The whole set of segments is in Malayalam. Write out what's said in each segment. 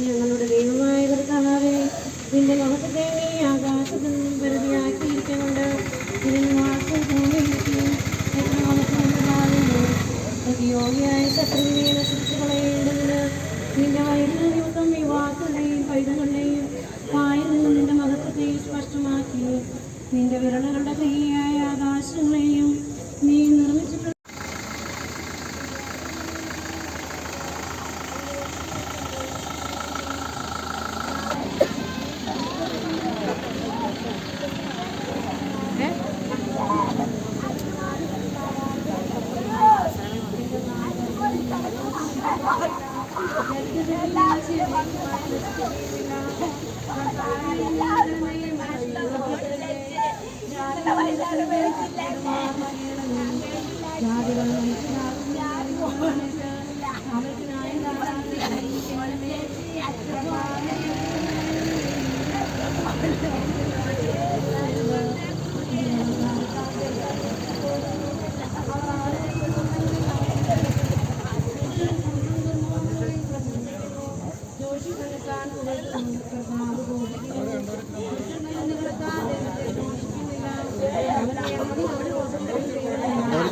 ഞങ്ങളുടെ ദൈവമായ കർത്താവേ, നിന്റെ മഹത്വത്തെ നീ ആകാശത്തു നിന്നും പരിധിയാക്കിയിരിച്ചുകൊണ്ട് ഇതിന് വാസം ഭൂമിയിരിക്കും. എത്ര മഹത്വമുണ്ടാകുന്നു! പ്രതിയോഗിയായ ശത്രുവിനെ നശിപ്പിച്ചു കളയേണ്ടതിന് നിന്റെ വൈദ്യുത നിമിത്തം ഈ വാക്കുകളെയും പൈതങ്ങളുടെയും വായിൽ നിന്ന് നിന്റെ മഹത്വത്തെ സ്പഷ്ടമാക്കി. നിന്റെ വിരലുകളുടെ ക്രിയയായ ആകാശങ്ങളെയും നീ നിർമ്മിച്ചിട്ടുണ്ട്.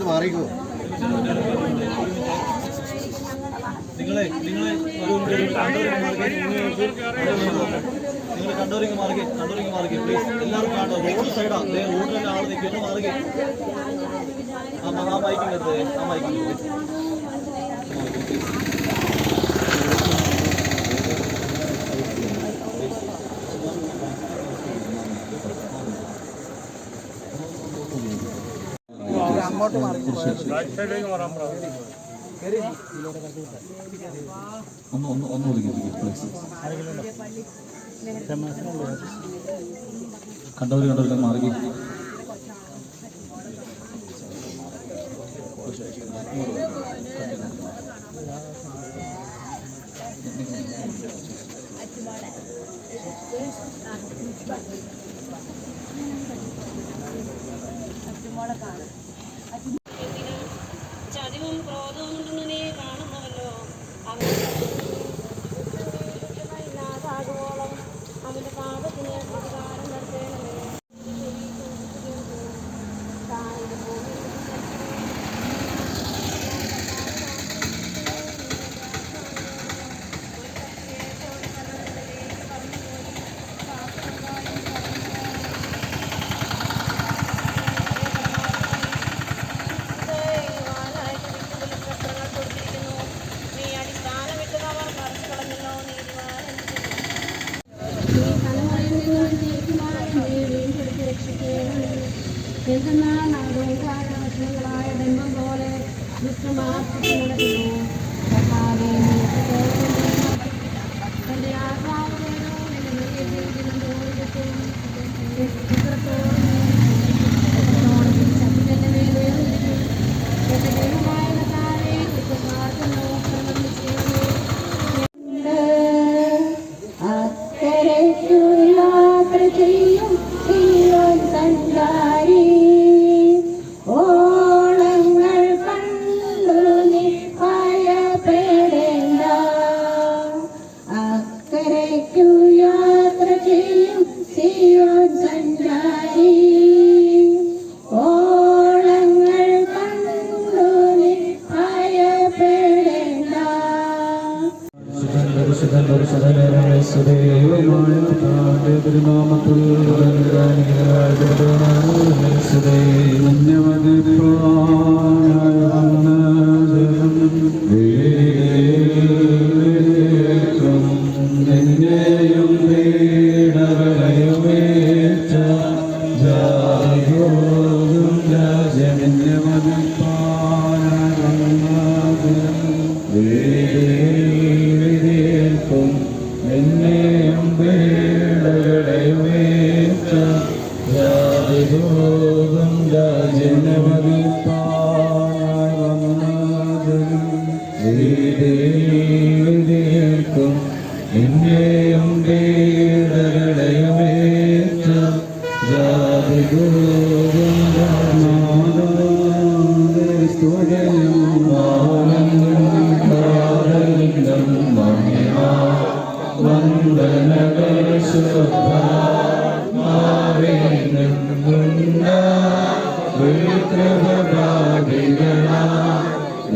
മാറിക്കോ നിങ്ങളെ കണ്ടോരിക്ക് മാറുകെ പ്ലീസ്. എല്ലാവരും കാണോ, റോഡ് സൈഡാ, റോഡിൽ തന്നെ ആൾ നിൽക്കുന്നു. മാറുകെ ആ ബൈക്കിൻ്റെ അടുത്ത്, ആ ബൈക്കിൻ്റെ അങ്ങോട്ട് മാറി ഒന്ന് കണ്ടവർ മാറി ചതിവും ക്രോധവും കൊണ്ടൊന്നും നീ കാണുന്നുവല്ലോ. ഇല്ലാതാകുവോളം അവന്റെ പാപത്തിന് പ്രതികാരം നടത്തേണമേ. എന്തെന്നാൽ നാടോകാരാവശ്യങ്ങളായ ബന്ധം പോലെ ദുഷ്ടമാർക്കുന്നു. തന്റെ ആത്മാവിനോ ശക്തിന്റെ മേലെ എന്റെ ദൈവമായ കർത്താവേ, കുറ്റമാർക്കുന്നു യാത്ര ചെയ്യും സഞ്ചാരി ഓളങ്ങൾ കണ്ടു നീ ഭയപ്പെടേണ്ട. അക്കരയ്ക്കു യാത്ര ചെയ്യും സിയോൻ സഞ്ചാരി ഓളങ്ങൾ കണ്ടു നീ ഭയപ്പെടേണ്ട. സ്തുതിയും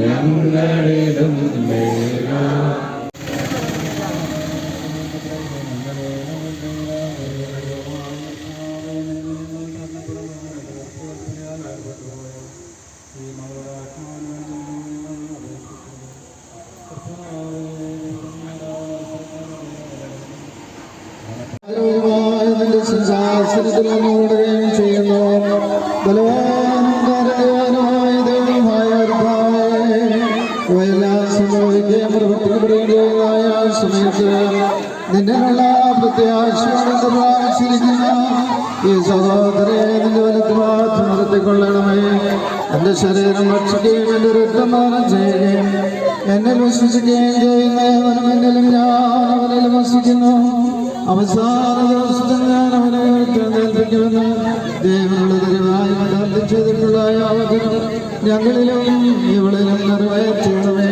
ഞങ്ങളിലും മേല സിംഹാസനത്തിലൂടുകയും ചെയ്യുന്നു. ബലവാനും കാരണവാനുമായ ദൈവമായ ഇവയെല്ലാം സംഭവിക്കുകയും പ്രവർത്തിക്കപ്പെടുകയായ സമയത്ത് നിന്നിലുള്ള പ്രത്യാശയോടെ പ്രാപിച്ചിരിക്കുന്ന ഈ സഹോദരെ നിന്റെ വലത്തുഭാഗത്ത് നിർത്തിക്കൊള്ളണമേ. എന്റെ ശരീരം ഭക്ഷിക്കുകയും എന്റെ രക്തപാനം ചെയ്യുകയും എന്നിൽ വിശ്വസിക്കുകയും ചെയ്യുന്നവനും എന്നിലും ഞാൻ അവനിലും വസിക്കുന്നു. അവസാന ദിവസത്തിൽ ഞാൻ അവനെ ഉയർത്തെഴുന്നേൽപ്പിക്കുമെന്ന് ദൈവനുള്ള ദരിവായി വാഗ്ദത്തം ചെയ്തിട്ടുള്ള യാവതിനും ഞങ്ങളിലും ഇവളിലും നിറവേറ്റണമേ.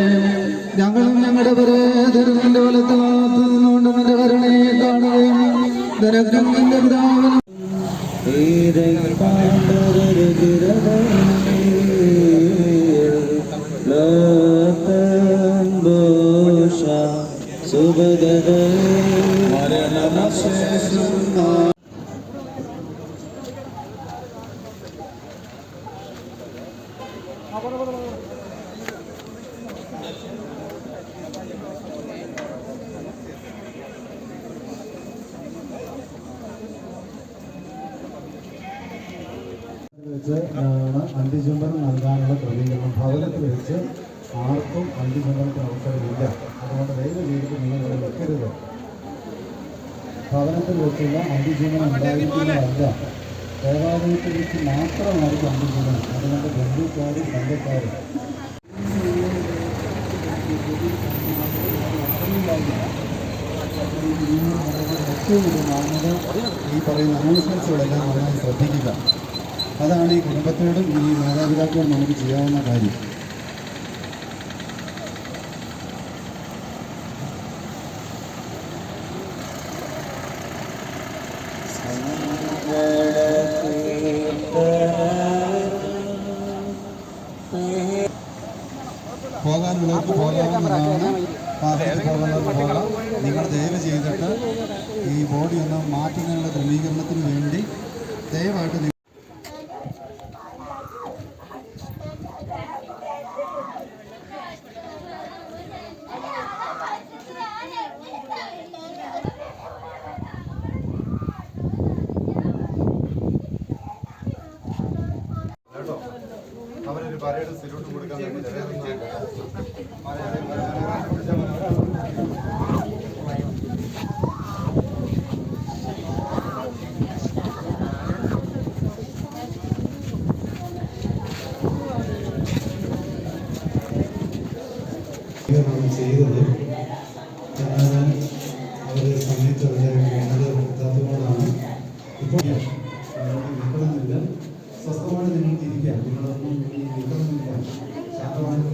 ഞങ്ങളും ഞങ്ങളുടെ പരേതരും നിന്റെ വലത്ത് ഭാഗത്ത് നിന്നുകൊണ്ട് നിന്റെ കരുണയെ കാണുകയും നിനക്കും നിന്റെ പിതാവിനും വെച്ച് അന്ത്യചുംബനം നൽകാനുള്ള ക്രമീകരണം ഭവനത്തിൽ വെച്ച് ആർക്കും അന്ത്യചുംബനത്തിന് അവസരമില്ല. അതുകൊണ്ട് ദയവ് ചെയ്തിട്ട് നിങ്ങൾ ഇവിടെ വെക്കരുത്. ഭവനത്തിൽ വെച്ചുള്ള അന്ത്യചുംബനം ഉണ്ടായിരിക്കുന്നതല്ല, ദേവാലയത്തിൽ വെച്ച് മാത്രമായിരിക്കും അന്ത്യചുംബനം. അതുകൊണ്ട് ബന്ധുക്കാരും ബന്ധക്കാരും ഈ പറയുന്ന അനൗൺസ്മെൻറ്റ്സുകളെല്ലാം നന്നായി ശ്രദ്ധിക്കുക. അതാണ് ഈ കുടുംബത്തോടും ഈ മാതാപിതാക്കളോടും നമുക്ക് ചെയ്യാവുന്ന കാര്യം. പോകാനുള്ളവർക്ക് പോകാവുന്നതാണ്, പാർട്ടിക്ക് പോകുന്നവർക്ക് പോകാം. നിങ്ങൾ ദയവ് ചെയ്തിട്ട് ഈ ബോഡി ഒന്ന് മാറ്റുന്നതിനുള്ള ക്രമീകരണത്തിന് വേണ്ടി ദയവായിട്ട് അവരൊരു പരേഡ് സിലൂട്ട് കൊടുക്കാൻ വേണ്ടി ചെയ്തത്. എന്നാൽ അവർ സമയത്ത് വേണ്ടത് തത്തുകൊണ്ടാണ് ഇപ്പോൾ നിൽക്കണമെന്നില്ല. സ്വസ്ഥമായിട്ട് നിങ്ങൾക്ക് ഇരിക്കാം. നിങ്ങളൊന്നും നിൽക്കണമെന്നില്ല. ശാന്തമായിട്ട്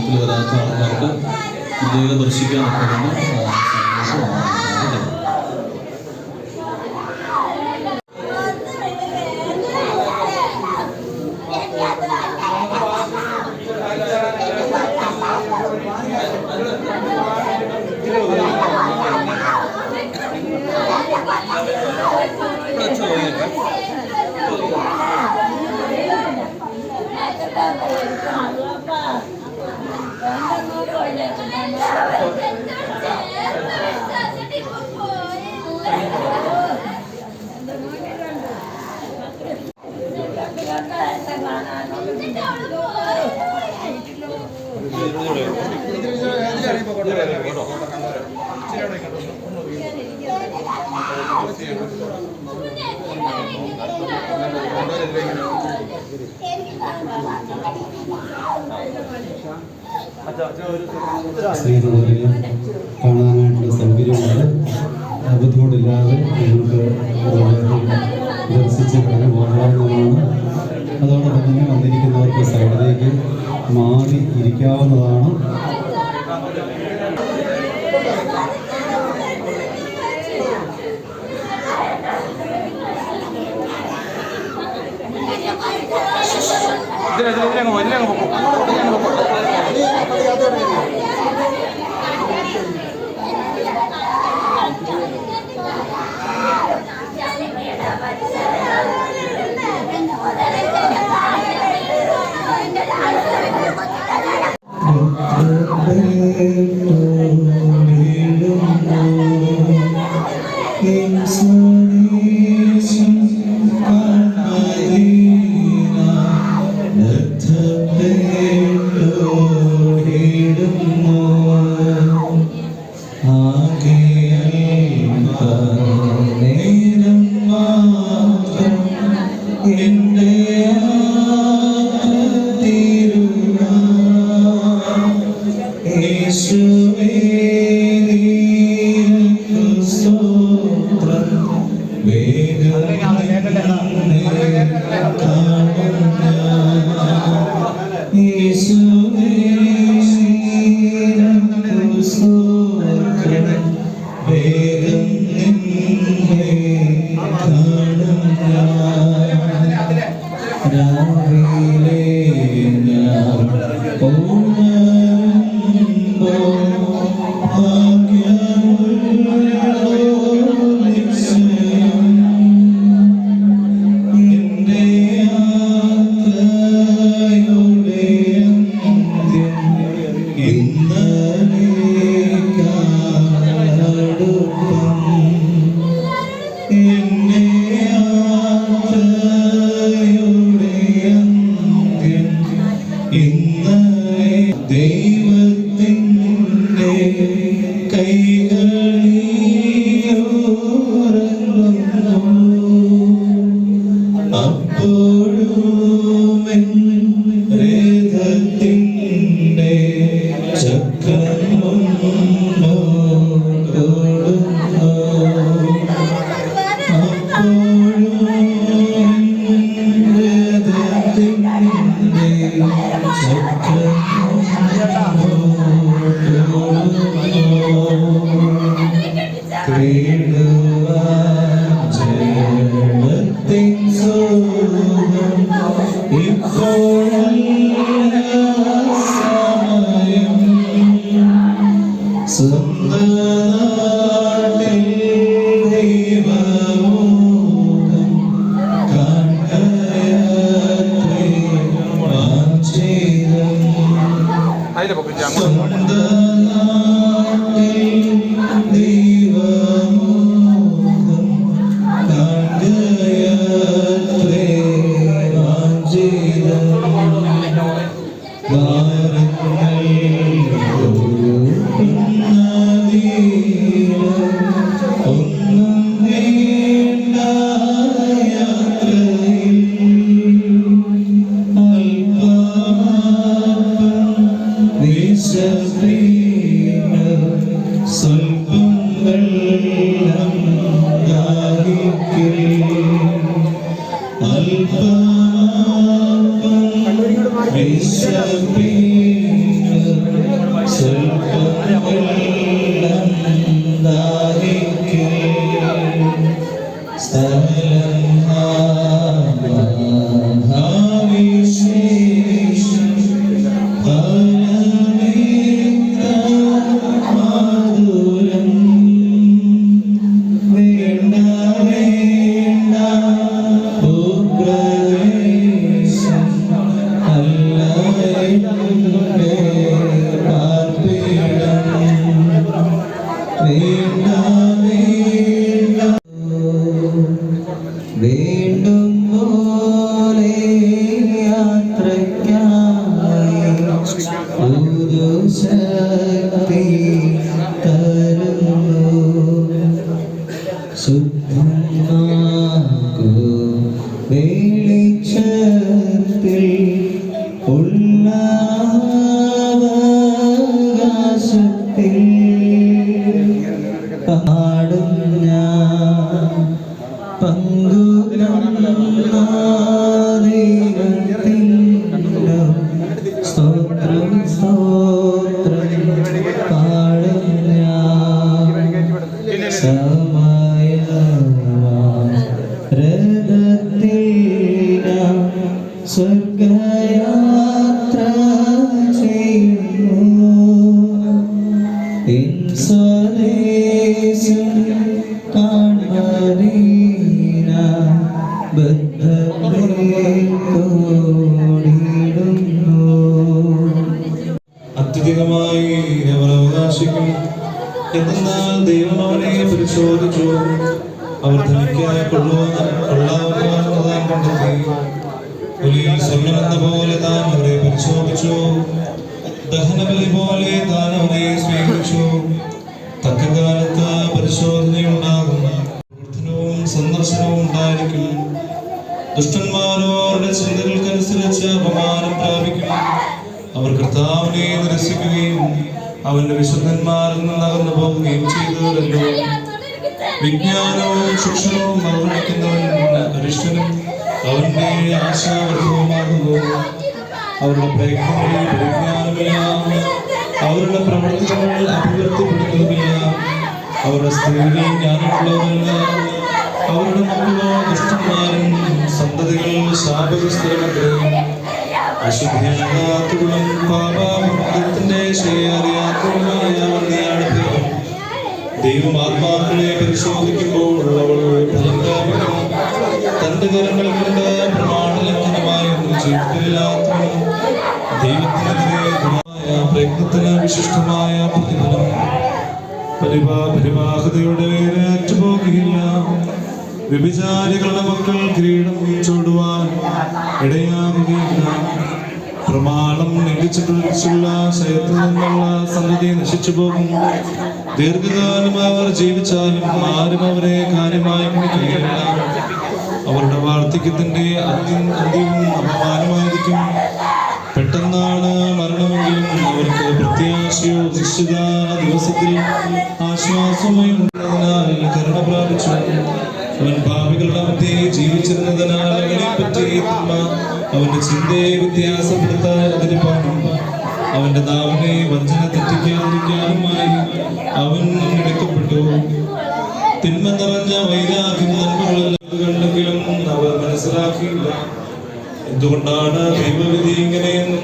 ബസ്സിൽ വരാത്ത ആൾക്കാർക്ക് ഇന്ത്യയിൽ ദർശിക്കാനൊക്കെ വേണ്ടി ശ്രീനാഥനെ കാണാനായിട്ടുള്ള സൗകര്യമുണ്ട്. ബുദ്ധിമുട്ടില്ലാതെ നിങ്ങൾക്ക് ദർശിച്ച് കടന്നു പോകാവുന്നതാണ്. അതോടൊപ്പം തന്നെ വന്നിരിക്കുന്നവർക്ക് സൈഡിലേക്ക് മാറി ഇരിക്കാവുന്നതാണ്. Be വീണ്ടും പോലെ യാത്രയ്ക്കായി ശക്തി തരുന്നു ശുദ്ധമാക്കൂ വെളിച്ചത്തിൽ ഉള്ളാവകാശത്തിൽ പാടും ഞാൻ സ്തോത്രം സ്തോത്രം പാടും ഞാൻ സമയത്തിൽ ഞാൻ സ്വർഗയാത്ര ചെയ്യുന്നു എൻ സ്വദേശം കാൺമദീന ബദ്ധത്തോടിടുന്നു. അത്യധികമായി അവർ അവകാശിക്കും. എന്നാൽ ദൈവം അവനെ പരിശോധിച്ചു. അവർ തനിക്കായി കൊള്ളാവുന്നതാൻ കണ്ടെത്തി. പുലിയിൽ സ്വർണ്ണമെന്ന പോലെ താൻ അവരെ പരിശോധിച്ചു. ദഹനബലി പോലെ താൻ അവരെ സ്വീകരിച്ചു. തക്ക കാലത്ത് പരിശോധനയുണ്ടാകും. പ്രവർത്തനവും സന്ദർശനവും ഉണ്ടായിരിക്കും. ദുഷ്ടന്മാരോരുടെ ചിന്തകൾക്കനുസരിച്ച് അപമാനം പ്രാപിക്കും. അവർ കർത്താവിനെ നിരസിക്കുകയും അവന്റെ വിശുദ്ധന്മാരിൽ നിന്ന് അകന്നു പോവുകയും ചെയ്തവരല്ലോ. വിജ്ഞാനവും ശിക്ഷണവും അവഗണിക്കുന്നവൻ അരിഷ്ടനും അവന്റെ ആശാവർദ്ധവുമാകുന്നു. അവരുടെ പ്രയത്നങ്ങളിൽ പരിജ്ഞാനമില്ല. അവരുടെ പ്രവർത്തനങ്ങൾ അഭിവൃദ്ധിപ്പെടുത്തുന്നില്ല. അവരുടെ സ്ത്രീകൾ ജ്ഞാനമുള്ളവരല്ല. അവരുടെ മക്കളോ ദുഷ്ടന്മാരും സന്തതികൾ ശാപഗ്രസ്തരുമത്രേ. അശുദ്ധിയാകാത്തവളും പാപാപത്തിന്റെ ശരിയറിയാത്തവളുമായ ദൈവം ആത്മാക്കളെ പരിശോധിക്കുമ്പോൾ അവൾ ഫലം പ്രാപിക്കും. തന്റെ കരങ്ങൾ കൊണ്ട് പ്രമാണലംഘനമായി ഒന്നും ചെയ്തിട്ടില്ലാത്തവളും ദൈവത്തിനെതിരെ പ്രയത്നത്തിന് വിശിഷ്ടമായ പ്രതിഫലം പരിവാഹതയുടെ പേര് അറ്റുപോകുകയില്ല. വ്യഭിചാരികളുടെ മക്കൾ കിരീടം ചൂടുവാൻ ഇടയാകുകയില്ല. പ്രമാണം ലംഘിച്ചിട്ടുള്ള ശയത്തിൽ നിന്നുള്ള സന്തതി നശിച്ചു പോകും. ദീർഘകാലം അവർ ജീവിച്ചാലും ആരും അവരെ കാര്യമായി ഗണിക്കുകയില്ല. അവരുടെ വാർദ്ധക്യത്തിന്റെ അന്ത്യവും അപമാനമായിരിക്കും. പെട്ടെന്നാണ് മരണമെങ്കിലും അവർക്ക് പ്രത്യാശയോ നിശ്ചിത ദിവസത്തിൽ ആശ്വാസമായി ഉള്ളതിനാൽ കരുണ പ്രാപിച്ചു. അവൻ ഭാവികളുടെ മധ്യേ ജീവിച്ചിരുന്നതിനാൽ അവനെപ്പറ്റി അവന്റെ ചിന്തയെ വ്യത്യാസപ്പെടുത്താതിന് പാടും. അവന്റെ നാവിനെ വഞ്ചന തെറ്റിക്കാതിരിക്കാനുമായി അവൻ എടുക്കപ്പെട്ടു. തിന്മ നിറഞ്ഞ വൈരാഗ്യം നന്മകളെങ്കിലും അവർ മനസ്സിലാക്കിയില്ല. എന്തുകൊണ്ടാണ് ദൈവവിധി ഇങ്ങനെയെന്നും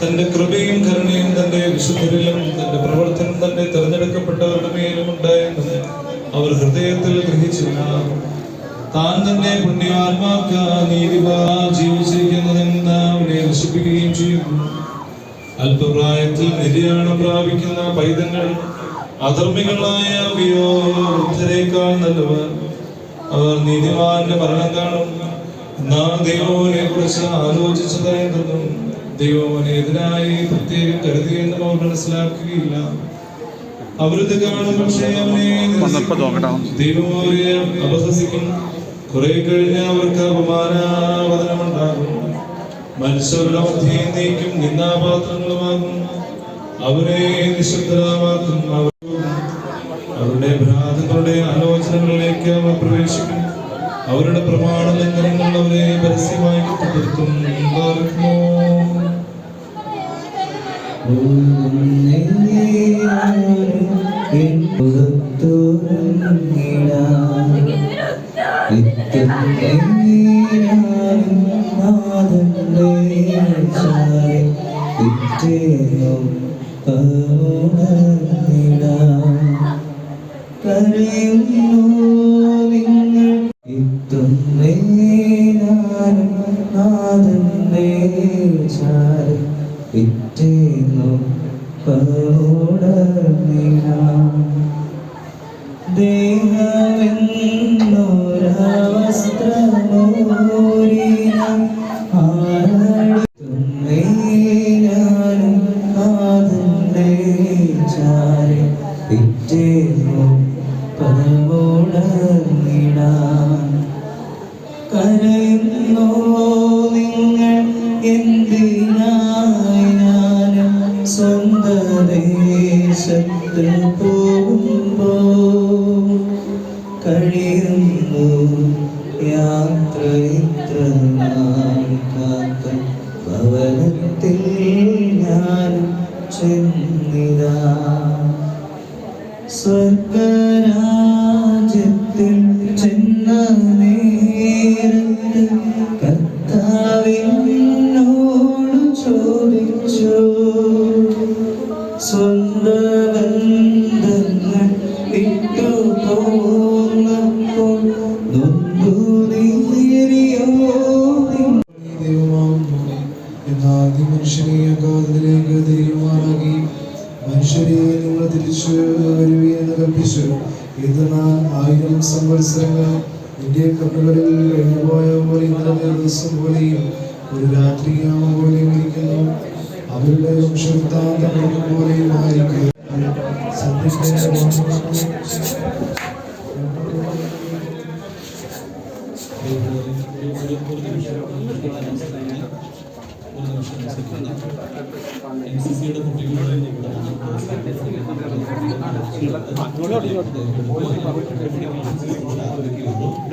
തന്റെ കൃപയും കരുണയും തന്റെ വിശുദ്ധരിലും തന്റെ പ്രവർത്തനം തന്റെ തെരഞ്ഞെടുക്കപ്പെട്ടവരുടെ മേലും ഉണ്ടായെന്നും അവർ ഹൃദയത്തിൽ ഗ്രഹിച്ചില്ല. താൻ തന്നെ പുണ്യാത്മാക്ക നീതിവാ ജീവിച്ചിരിക്കുന്നതെന്ന് അവനെ നശിപ്പിക്കുകയും ചെയ്യുന്നു. അല്പപ്രായത്തിൽ നിര്യാണം പ്രാപിക്കുന്ന പൈതങ്ങൾ അധർമ്മികളായ വൃദ്ധരേക്കാൾ നല്ലവർ. അവർ നീതിമാന്റെ മരണം കാണും. നാം ദൈവനെ കുറിച്ച് ആലോചിച്ചതായെന്നും ദൈവനെതിരായി പ്രത്യേകം കരുതിയെന്നും അവർ മനസ്സിലാക്കുകയില്ല. അവരത് കാണും, പക്ഷേ അവനെ ദൈവം അവരെ അപഹസിക്കും. കുറെ കഴിഞ്ഞ് അവർക്ക് അപമാനാവതനമുണ്ടാകും. മനുഷ്യരുടെ മധ്യേ നീക്കും നിന്ദാപാത്രങ്ങളുമാകും. അവരെ നിശബ്ദരാമാക്കും. അവരുടെ ഭ്രാതങ്ങളുടെ ആലോചനകളിലേക്ക് അവർ പ്രവേശിക്കും. അവരുടെ പ്രമാണ ലംഘനങ്ങൾ അവരെ പരസ്യമായി കുറ്റപ്പെടുത്തും. പിറ്റേന്നു പൗർണമിനാം ദേഹമെന്നൊരവസ്ത്രമോരിനം ആരടിത്തുന്നേ ഞാനും നാഥന്റെ ചാരി പിറ്റേന്നു പൗർണമിനാം കരയുന്നോ നിങ്ങൾ എന്തിനായി ഞാനും സ്വന്ത ദേശത്ത് പോകുമ്പോ കഴിയുന്നു യാത്ര ഇത്ര നാൾ കാത്ത ഭവനത്തിൽ ഞാനും ചെന്നിതാ സ്വർഗരാജ്യത്തിൽ ചെന്ന നേരത്ത് കർത്താവിനോട് ചോദിച്ചു സ്വന്ത ബന്ധങ്ങൾ വിട്ടു പോന്നപ്പോൾ നൊന്തു നീറിയോ എന്നാൽ നീ മനുഷ്യനെ അഗാധത്തിലേക്ക് തിരിയുമാറാകി മനുഷ്യരെ നിങ്ങൾ തിരിച്ചു വരുവീന്ന് കൽപ്പിച്ചു. എന്നാൽ 1000 സംവത്സരങ്ങൾ നിന്റെ കണ്ണുകളിൽ കഴിഞ്ഞുപോയ പോലെ ഇന്നലെ ദിവസം പോലെയും ഒരു രാത്രിയാമ പോലെയും ഇരിക്കുന്നു. അവരുടെ വംശവൃത്താന്തം പോലെയും ആയിരിക്കും.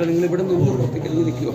നിങ്ങൾ ഇവിടെ നിന്ന് പുറത്തേക്ക് നിൽക്കുമോ?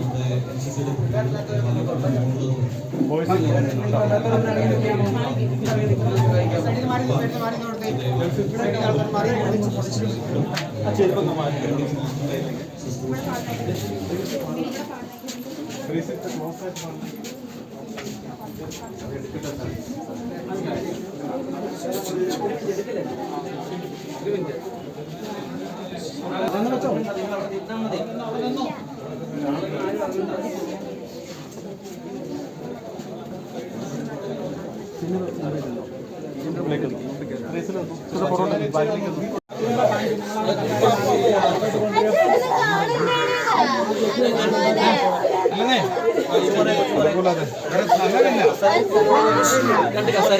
രണ്ട് കസാര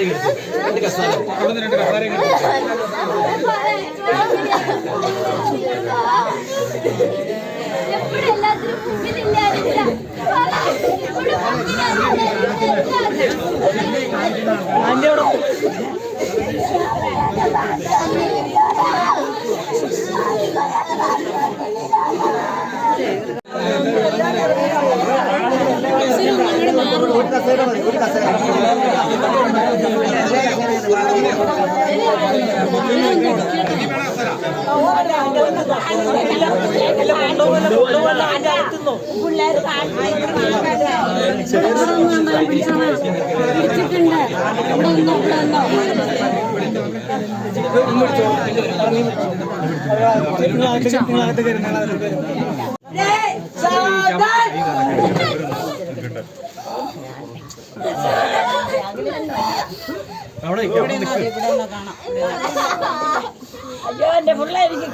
അയ്യോ എന്റെ പിള്ളേർക്ക്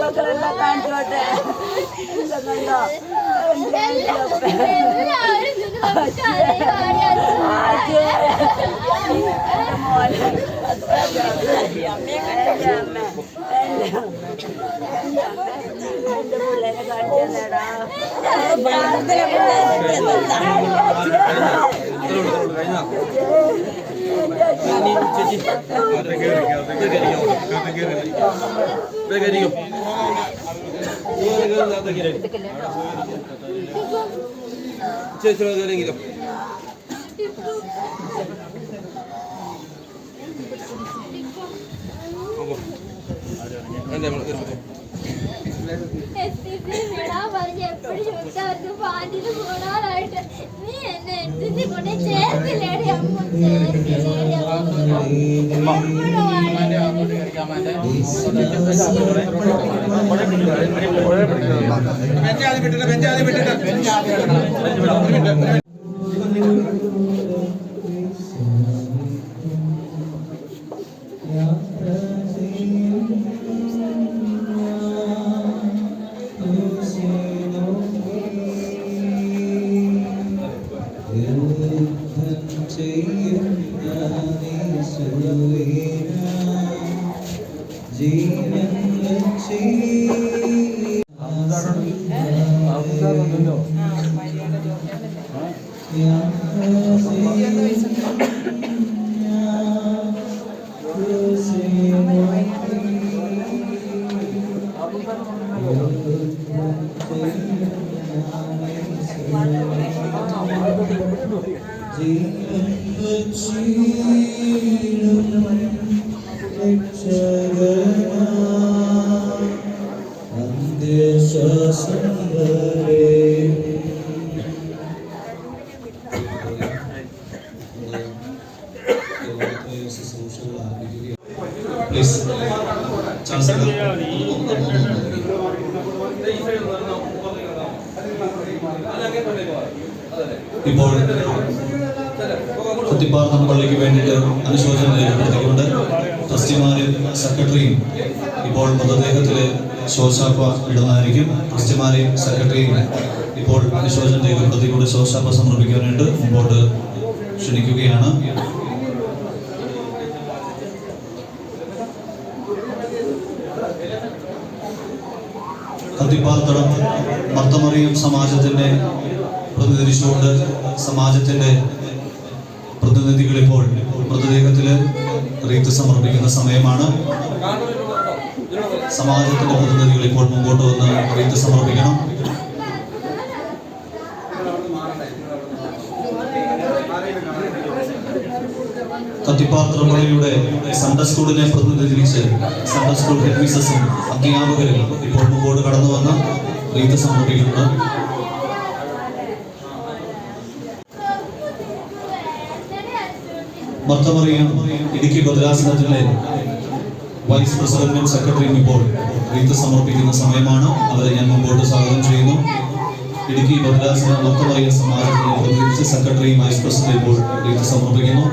മക്കളെല്ലാം കാണിച്ചോട്ടെ പിള്ളേരെ കാണിച്ചേടാ ചേച്ചി വിടാൻ പറഞ്ഞ് എപ്പോഴും ചോദിച്ചവർക്ക് പാൻറ്റിന് പോകാനായിട്ട് നീ എന്നെ എത്തിച്ച് കൊണ്ട് ചേർത്തില്ലേടി അമ്മ ചേർത്തില്ലേടി Please, Chancellor. ഇപ്പോൾ കുത്തിപ്പാർന്ന പള്ളിക്ക് വേണ്ടിയിട്ട് അനുശോചനം രേഖപ്പെടുത്തിക്കൊണ്ട് ട്രസ്റ്റിമാരും സെക്രട്ടറിയും ഇപ്പോൾ മൃതദേഹത്തിലെ ശോശാപ്പ ഇടുന്നതായിരിക്കും. ട്രസ്റ്റിമാരെയും സെക്രട്ടറിയും ഇപ്പോൾ അനുശോചനം രേഖപ്പെടുത്തിക്കൊണ്ട് ശോശാപ്പ സമർപ്പിക്കാനായിട്ട് മുമ്പോട്ട് ക്ഷണിക്കുകയാണ്. കത്തിപ്പാർത്തടം മർത്തമറിയം സമാജത്തിൻ്റെ പ്രതിനിധിച്ചുകൊണ്ട് സമാജത്തിൻ്റെ പ്രതിനിധികളിപ്പോൾ മൃതദേഹത്തിൽ റീത്ത് സമർപ്പിക്കുന്ന സമയമാണ്. സമാജത്തിൻ്റെ പ്രതിനിധികൾ ഇപ്പോൾ മുമ്പോട്ട് വന്ന് റീത്ത് സമർപ്പിക്കണം. കത്തിപ്പാർത്തടം പള്ളിയുടെ സൺഡേ സ്കൂളിനെ പ്രതിനിധീകരിച്ച് സൺഡേ സ്കൂൾ ഹെഡ് മിസ്സസും അധ്യാപകരും ഇപ്പോൾ മുമ്പോട്ട് കടന്നു വന്ന് റീത്ത് സമർപ്പിക്കുന്നത്. മർത്തമറിയം ഇടുക്കി ഭദ്രാസനത്തിലെ വൈസ് പ്രസിഡന്റും സെക്രട്ടറിയും ഇപ്പോൾ റീത്ത് സമർപ്പിക്കുന്ന സമയമാണ്. അവരെ ഞാൻ മുമ്പോട്ട് സ്വാഗതം ചെയ്യുന്നു. ഇടുക്കി ഭദ്രാസന മർത്തമറിയം സമാജത്തിലെ പ്രതിനിധി സെക്രട്ടറിയും വൈസ് പ്രസിഡന്റ് ഇപ്പോൾ റീത്ത് സമർപ്പിക്കുന്നു.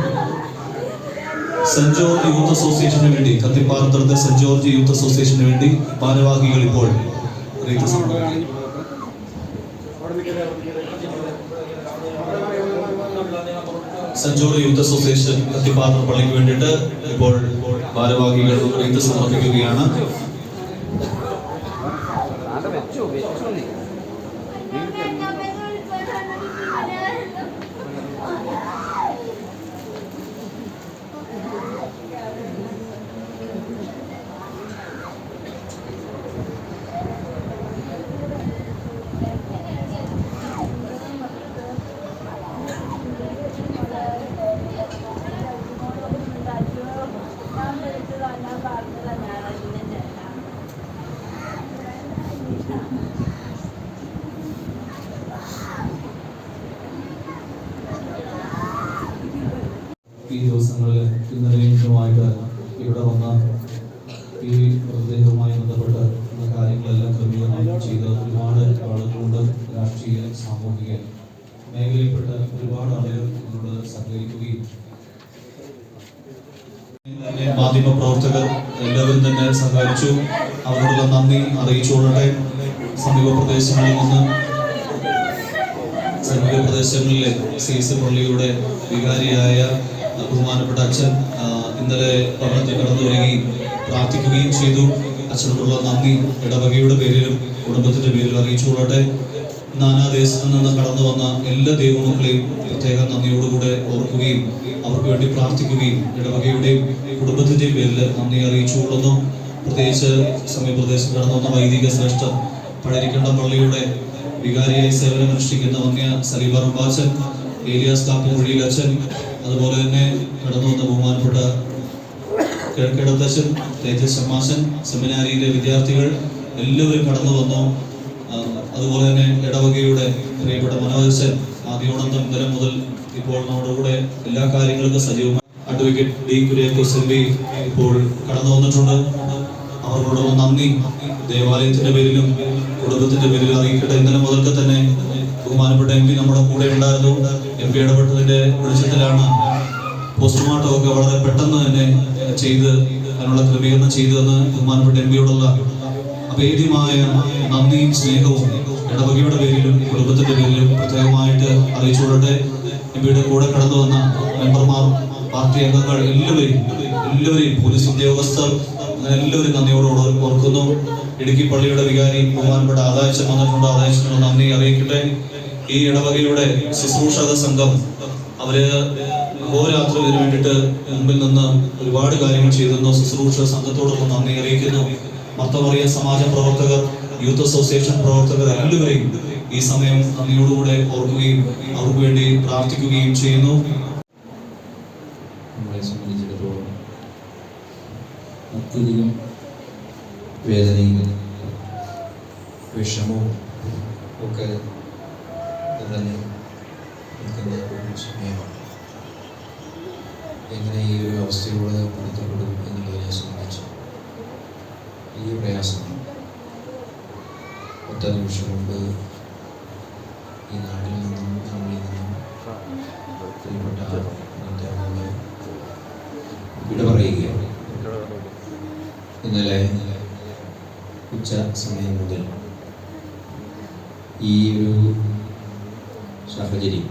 സെന്റ് ജോർജ് യൂത്ത് അസോസിയേഷന് വേണ്ടി കത്തിപ്പാർത്തടത്തെ സെന്റ് ജോർജ് യൂത്ത് അസോസിയേഷന് വേണ്ടി ഭാരവാഹികൾ ഇപ്പോൾ റീത്ത് സമർപ്പിക്കുന്നു. സെന്റ് ജോർജ് യൂത്ത് അസോസിയേഷൻ കത്തിപ്പാർത്തടം പള്ളിക്ക് വേണ്ടിയിട്ട് ഇപ്പോൾ ഭാരവാഹികൾ റീത്ത് സമർപ്പിക്കുകയാണ്. ഈ ദിവസങ്ങളിൽ ഇന്നലെയുമായിട്ട് ഇവിടെ വന്ന ഈ മൃതദേഹവുമായി ബന്ധപ്പെട്ട കാര്യങ്ങളെല്ലാം ക്രമീകരണം ചെയ്ത് ഒരുപാട് ആളുകളുണ്ട്. രാഷ്ട്രീയ സാമൂഹിക മേഖലയിൽപ്പെട്ട ഒരുപാട് ആളുകൾ ഇതിനോട് സഹകരിക്കുകയും മാധ്യമ പ്രവർത്തകർ എല്ലാവരും തന്നെ സഹായിച്ചു. അവരോടുള്ള നന്ദി അറിയിച്ചുകൊള്ളട്ടെ. സമീപ പ്രദേശങ്ങളിലെ സീസ് പള്ളിയുടെ വികാരിയായ ബഹുമാനപ്പെട്ട അച്ഛൻ ഇന്നലെ ഭവനത്തിൽ കടന്നു വരികയും പ്രാർത്ഥിക്കുകയും ചെയ്തു. അച്ഛനോടുള്ള നന്ദി ഇടവകയുടെ പേരിലും കുടുംബത്തിന്റെ പേരിലും അറിയിച്ചുകൊള്ളട്ടെ. നാനാദേശത്തു നിന്ന് കടന്നു വന്ന എല്ലാ ദൈവമക്കളെയും പ്രത്യേക നന്ദിയോടുകൂടെ ഓർക്കുകയും അവർക്ക് വേണ്ടി പ്രാർത്ഥിക്കുകയും ഇടവകയുടെയും കുടുംബത്തിന്റെയും പേരിൽ നന്ദി അറിയിച്ചുകൊള്ളുന്നു. പ്രത്യേകിച്ച് സമീപപ്രദേശത്ത് കടന്നു വന്ന വൈദിക ശ്രേഷ്ഠ പഴരിക്കണ്ട പള്ളിയുടെ വികാരിയായി സേവനമനുഷ്ഠിക്കുന്ന വന്യ സലീബറമ്പാച്ചൻ, ഏലിയാസ് കാപ്പുമൊഴിയിൽ അച്ഛൻ, അതുപോലെ തന്നെ കടന്നു വന്ന ബഹുമാനപ്പെട്ട കിഴക്കിടത്തച്ഛൻ, തേജസ് ശമാശൻ, സെമിനാരിയിലെ വിദ്യാർത്ഥികൾ, എല്ലാവരും കടന്നു വന്നു. അതുപോലെ തന്നെ ഇടവകയുടെ പ്രിയപ്പെട്ട മനോജൻ ആദ്യോടന്തം ഇന്നലെ മുതൽ ഇപ്പോൾ നമ്മുടെ കൂടെ എല്ലാ കാര്യങ്ങൾക്കും സജീവമായി. അഡ്വക്കേറ്റ് ഡി കുര്യാക്കോസ് എംപി ഇപ്പോൾ കടന്നു വന്നിട്ടുണ്ട്. അവരോടുള്ള നന്ദി ദേവാലയത്തിന്റെ പേരിലും കുടുംബത്തിന്റെ പേരിലും അറിയിക്കട്ടെ. ഇന്നലെ മുതൽക്ക് തന്നെ ബഹുമാനപ്പെട്ട എം പി നമ്മുടെ കൂടെ ഉണ്ടായിരുന്നു. എം പി ഇടപെട്ടതിന്റെ വെളിച്ചത്തിലാണ് പോസ്റ്റ്മോർട്ടം ഒക്കെ വളരെ പെട്ടെന്ന് തന്നെ ചെയ്ത് അതിനുള്ള ക്രമീകരണം ചെയ്തതെന്ന് ബഹുമാനപ്പെട്ട എം പിയോടുള്ള അഭേദ്യമായ നന്ദിയും സ്നേഹവും ഇടവകയുടെ പേരിലും കുടുംബത്തിന്റെ പേരിലും പ്രത്യേകമായിട്ട് അറിയിച്ചുകൊള്ളട്ടെ. എം പിയുടെ കൂടെ കടന്നു വന്ന മെമ്പർമാർ, പാർട്ടി അംഗങ്ങൾ എല്ലാവരെയും പോലീസ് ഉദ്യോഗസ്ഥർ എല്ലാവരും നന്ദിയോട് ഓർക്കുന്നു. ഇടുക്കി പള്ളിയുടെ വികാരി ബഹുമാനപ്പെട്ട ആദായച്ചൻ വന്നിട്ടുണ്ട്. ആദായച്ചനുള്ള നന്ദി അറിയിക്കട്ടെ. ഈ ഇടവകയുടെ ശുശ്രൂഷക സംഘം അവര് അഹോരാത്രി ഇതിനു വേണ്ടിയിട്ട് മുമ്പിൽ നിന്ന് ഒരുപാട് കാര്യങ്ങൾ ചെയ്തിരുന്നു. ശുശ്രൂഷ സംഘത്തോടൊപ്പം നന്ദി അറിയിക്കുന്നു. മർത്തമറിയ സമാജ പ്രവർത്തകർ, യൂത്ത് അസോസിയേഷൻ പ്രവർത്തകർ എല്ലാവരെയും ഈ സമയം നന്ദിയോടുകൂടെ ഓർക്കുകയും അവർക്ക് വേണ്ടി പ്രാർത്ഥിക്കുകയും ചെയ്യുന്നു. നമ്മളെ സംബന്ധിച്ചിടത്തോളം അത്യധികം വേദനയും വിഷമവും ഒക്കെ തന്നെ നിൽക്കുന്ന ഒരു സമയമാണ്. എങ്ങനെ ഈ ഒരു അവസ്ഥയോട് പൊരുത്തപ്പെടും എന്നുള്ളതിനെ സംബന്ധിച്ച് ഈ പ്രയാസം ഒറ്റ നിമിഷം കൊണ്ട് ഈ നാട്ടിൽ നിന്നും നമ്മളിൽ നിന്നും പ്രിയപ്പെട്ട വിട പറയുകയാണ്. ഇന്നലെ ഉച്ച സമയം മുതൽ ഈ ഒരു സാഹചര്യം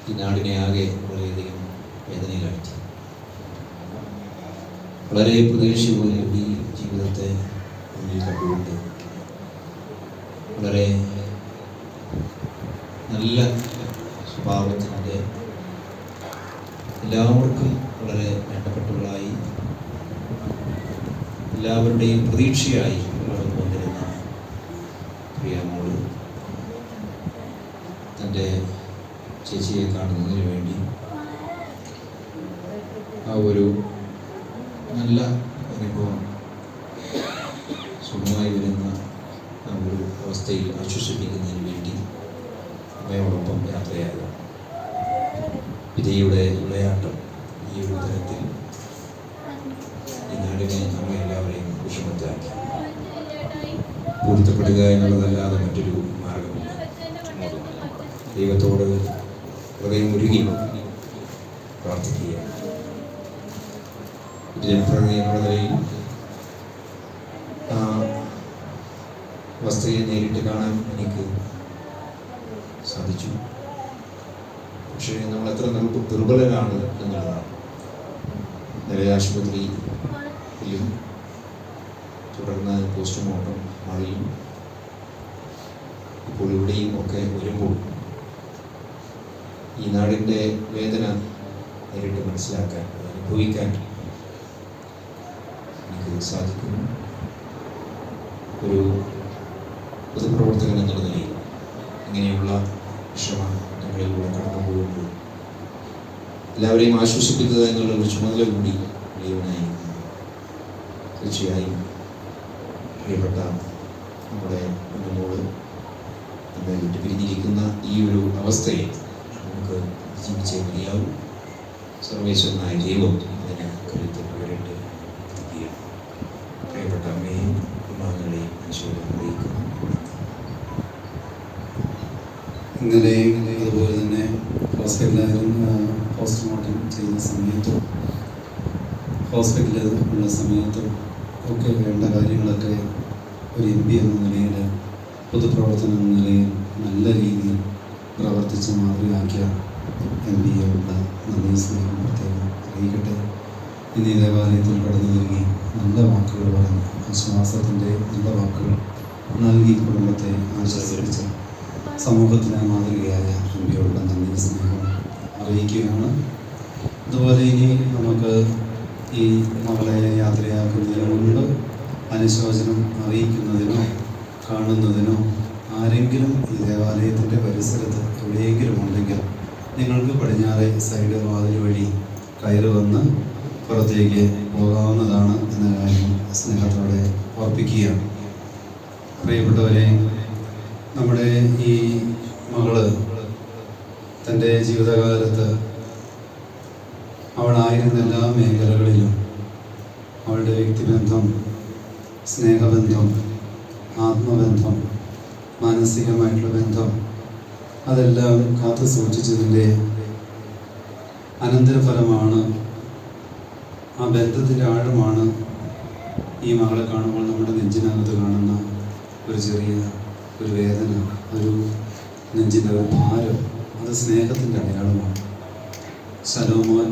ഈ നാടിനെ ആകെ വളരെയധികം വേദനയിലാഴ്ത്തി. വളരെ പ്രതീക്ഷയോടുകൂടി ജീവിതത്തെ മുന്നിൽ കണ്ടുകൊണ്ട് വളരെ നല്ല സ്വഭാവത്തിൻ്റെ എല്ലാവർക്കും വളരെ വേണ്ടപ്പെട്ടവളായി എല്ലാവരുടെയും പ്രതീക്ഷയായി വളർന്നു വന്നിരുന്ന പ്രിയമോള് തൻ്റെ ചേച്ചിയെ കാണുന്നതിന് വേണ്ടി ആ ഒരു നല്ല അനുഭവം സുഖമായി വരുന്ന ആ ഒരു അവസ്ഥയിൽ ആശ്വസിപ്പിക്കുന്നതിന് വേണ്ടി അമ്മയോടൊപ്പം യാത്രയാകുക. വിധിയുടെ വിളയാട്ടം ഈ ഒരു തരത്തിൽ ഈ നാടിനെ നമ്മെ എല്ലാവരെയും വിഷമത്തിലാക്കി. പൊരുത്തപ്പെടുക എന്നുള്ളതല്ലാതെ മറ്റൊരു മാർഗമില്ല. ദൈവത്തോട് ഹൃദയം ഉരുകി പ്രാർത്ഥിക്കുക. ജനപ്രതിനിധി എന്നുള്ള നിലയിൽ ആ അവസ്ഥയെ നേരിട്ട് കാണാൻ എനിക്ക് സാധിച്ചു. പക്ഷേ നമ്മൾ എത്ര ദുർബലരാണ് എന്നുള്ളതാണ്. നിലയ ആശുപത്രിയിലും തുടർന്ന് പോസ്റ്റ്മോർട്ടം ഹാളിലും ഇപ്പോൾ ഇവിടെയും ഒക്കെ വരുമ്പോൾ ഈ നാടിൻ്റെ വേദന നേരിട്ട് മനസ്സിലാക്കാൻ, അനുഭവിക്കാൻ എനിക്ക് സാധിക്കുന്നു. ഒരു പൊതുപ്രവർത്തകൻ എന്നുള്ള നിലയിൽ ഇങ്ങനെയുള്ള വിഷമങ്ങളിലൂടെ കടന്നു പോകുമ്പോൾ എല്ലാവരെയും ആശ്വസിപ്പിക്കുക എന്നുള്ള ഒരു ചുമതല കൂടി ദൈവനായി. തീർച്ചയായും പ്രിയപ്പെട്ട നമ്മുടെ കുഞ്ഞുമോള് നമ്മെ വിട്ട് പിരിഞ്ഞിരിക്കുന്ന ഈ ഒരു അവസ്ഥയെ നമുക്ക് ജീവിച്ചേ മതിയാവും. സർവേശ്വരനായ ദൈവം അതിനെ കരുത്ത് പകരട്ടെ. പ്രിയപ്പെട്ട അമ്മയെയും കുടുംബാംഗങ്ങളെയും ഈശോയെ അറിയിക്കുന്നു. ഇന്നലെയും അതുപോലെ തന്നെ ഹോസ്പിറ്റലായിരുന്നു പോസ്റ്റ്മോർട്ടം ചെയ്യുന്ന സമയത്തും ഹോസ്പിറ്റലിൽ ഉള്ള സമയത്തും ഒക്കെ വേണ്ട കാര്യങ്ങളൊക്കെ ഒരു എം പി എന്ന നിലയിൽ, പൊതുപ്രവർത്തനം എന്ന നിലയിൽ നല്ല രീതിയിൽ പ്രവർത്തിച്ച് മാതൃകയാക്കിയ എം പിയോടുള്ള നന്ദി സ്നേഹം പ്രത്യേകം അറിയിക്കട്ടെ. ഇന്ന് ഈ ദേവാലയത്തിൽ കടന്നു വരികയും നല്ല വാക്കുകൾ പറഞ്ഞ് ആശ്വാസത്തിൻ്റെ നല്ല വാക്കുകൾ നൽകി കുടുംബത്തെ ആശ്വസിപ്പിച്ച് സമൂഹത്തിന് മാതൃകയായ എം പിയോടുള്ള നന്ദി സ്നേഹം അറിയിക്കുകയാണ്. അതുപോലെ ഇനി നമുക്ക് ഈ മകളെ യാത്രയാക്കുന്നതിന് മുൻപ് അനുശോചനം അറിയിക്കുന്നതിനോ കാണുന്നതിനോ ആരെങ്കിലും ഈ ദേവാലയത്തിൻ്റെ പരിസരത്ത് എവിടെയെങ്കിലും ഉണ്ടെങ്കിൽ നിങ്ങൾക്ക് പടിഞ്ഞാറെ സൈഡ് വാതിൽ വഴി കയറി വന്ന് പുറത്തേക്ക് പോകാവുന്നതാണ് എന്ന കാര്യം സ്നേഹത്തോടെ ഓർപ്പിക്കുകയാണ്. പ്രിയപ്പെട്ടവരെ, നമ്മുടെ ഈ മകള് തൻ്റെ ജീവിതകാലത്ത് അവളായിരുന്ന എല്ലാ മേഖലകളിലും അവളുടെ വ്യക്തിബന്ധം, സ്നേഹബന്ധം, ആത്മബന്ധം, മാനസികമായിട്ടുള്ള ബന്ധം അതെല്ലാം കാത്തു സൂക്ഷിച്ചതിൻ്റെ അനന്തരഫലമാണ്, ആ ബന്ധത്തിൻ്റെ ആഴമാണ് ഈ മകളെ കാണുമ്പോൾ നമ്മുടെ നെഞ്ചിനകത്ത് കാണുന്ന ഒരു ചെറിയ ഒരു വേദന, ഒരു നെഞ്ചിൻ്റെ ഒരു ഭാരം. അത് സ്നേഹത്തിൻ്റെ അടയാളമാണ്. ശലോമോൻ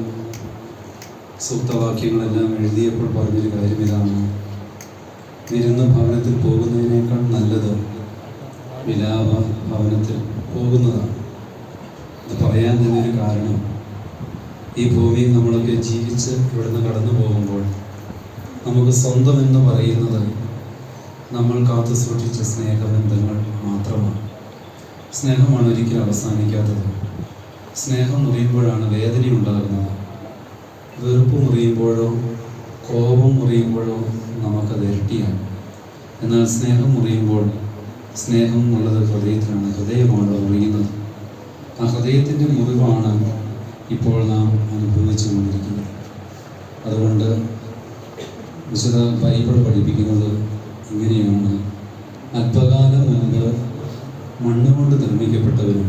സൂക്തവാക്യങ്ങളെല്ലാം എഴുതിയപ്പോൾ പറഞ്ഞൊരു കാര്യം ഇതാണ്: വിരുന്ന് ഭവനത്തിൽ പോകുന്നതിനേക്കാൾ നല്ലത് വിലാപ ഭവനത്തിൽ പോകുന്നതാണ്. അത് പറയാൻ തന്നെ ഒരു കാരണം, ഈ ഭൂമിയിൽ നമ്മളൊക്കെ ജീവിച്ച് ഇവിടുന്ന് കടന്നു പോകുമ്പോൾ നമുക്ക് സ്വന്തം എന്ന് പറയുന്നത് നമ്മൾ കാത്തു സൂക്ഷിച്ച സ്നേഹബന്ധങ്ങൾ മാത്രമാണ്. സ്നേഹമാണ് ഒരിക്കലും അവസാനിക്കാത്തത്. സ്നേഹം മുറിയുമ്പോഴാണ് വേദന ഉണ്ടാകുന്നത്. വെറുപ്പ് മുറിയുമ്പോഴോ കോപം മുറിയുമ്പോഴോ നമുക്കത് ഇരട്ടിയാണ്. എന്നാൽ സ്നേഹം മുറിയുമ്പോൾ, സ്നേഹം ഉള്ളത് ഹൃദയത്തിലാണ്, ഹൃദയമാണ് മുറിയുന്നത്. ആ ഹൃദയത്തിൻ്റെ മുറിവാണ് ഇപ്പോൾ നാം അനുഭവിച്ചു കൊണ്ടിരിക്കുന്നത്. അതുകൊണ്ട് വിശുദ്ധ ബൈബിൾ പഠിപ്പിക്കുന്നത് ഇങ്ങനെയാണ്: അല്പകാലം മുൻപ് മണ്ണുകൊണ്ട് നിർമ്മിക്കപ്പെട്ടവരും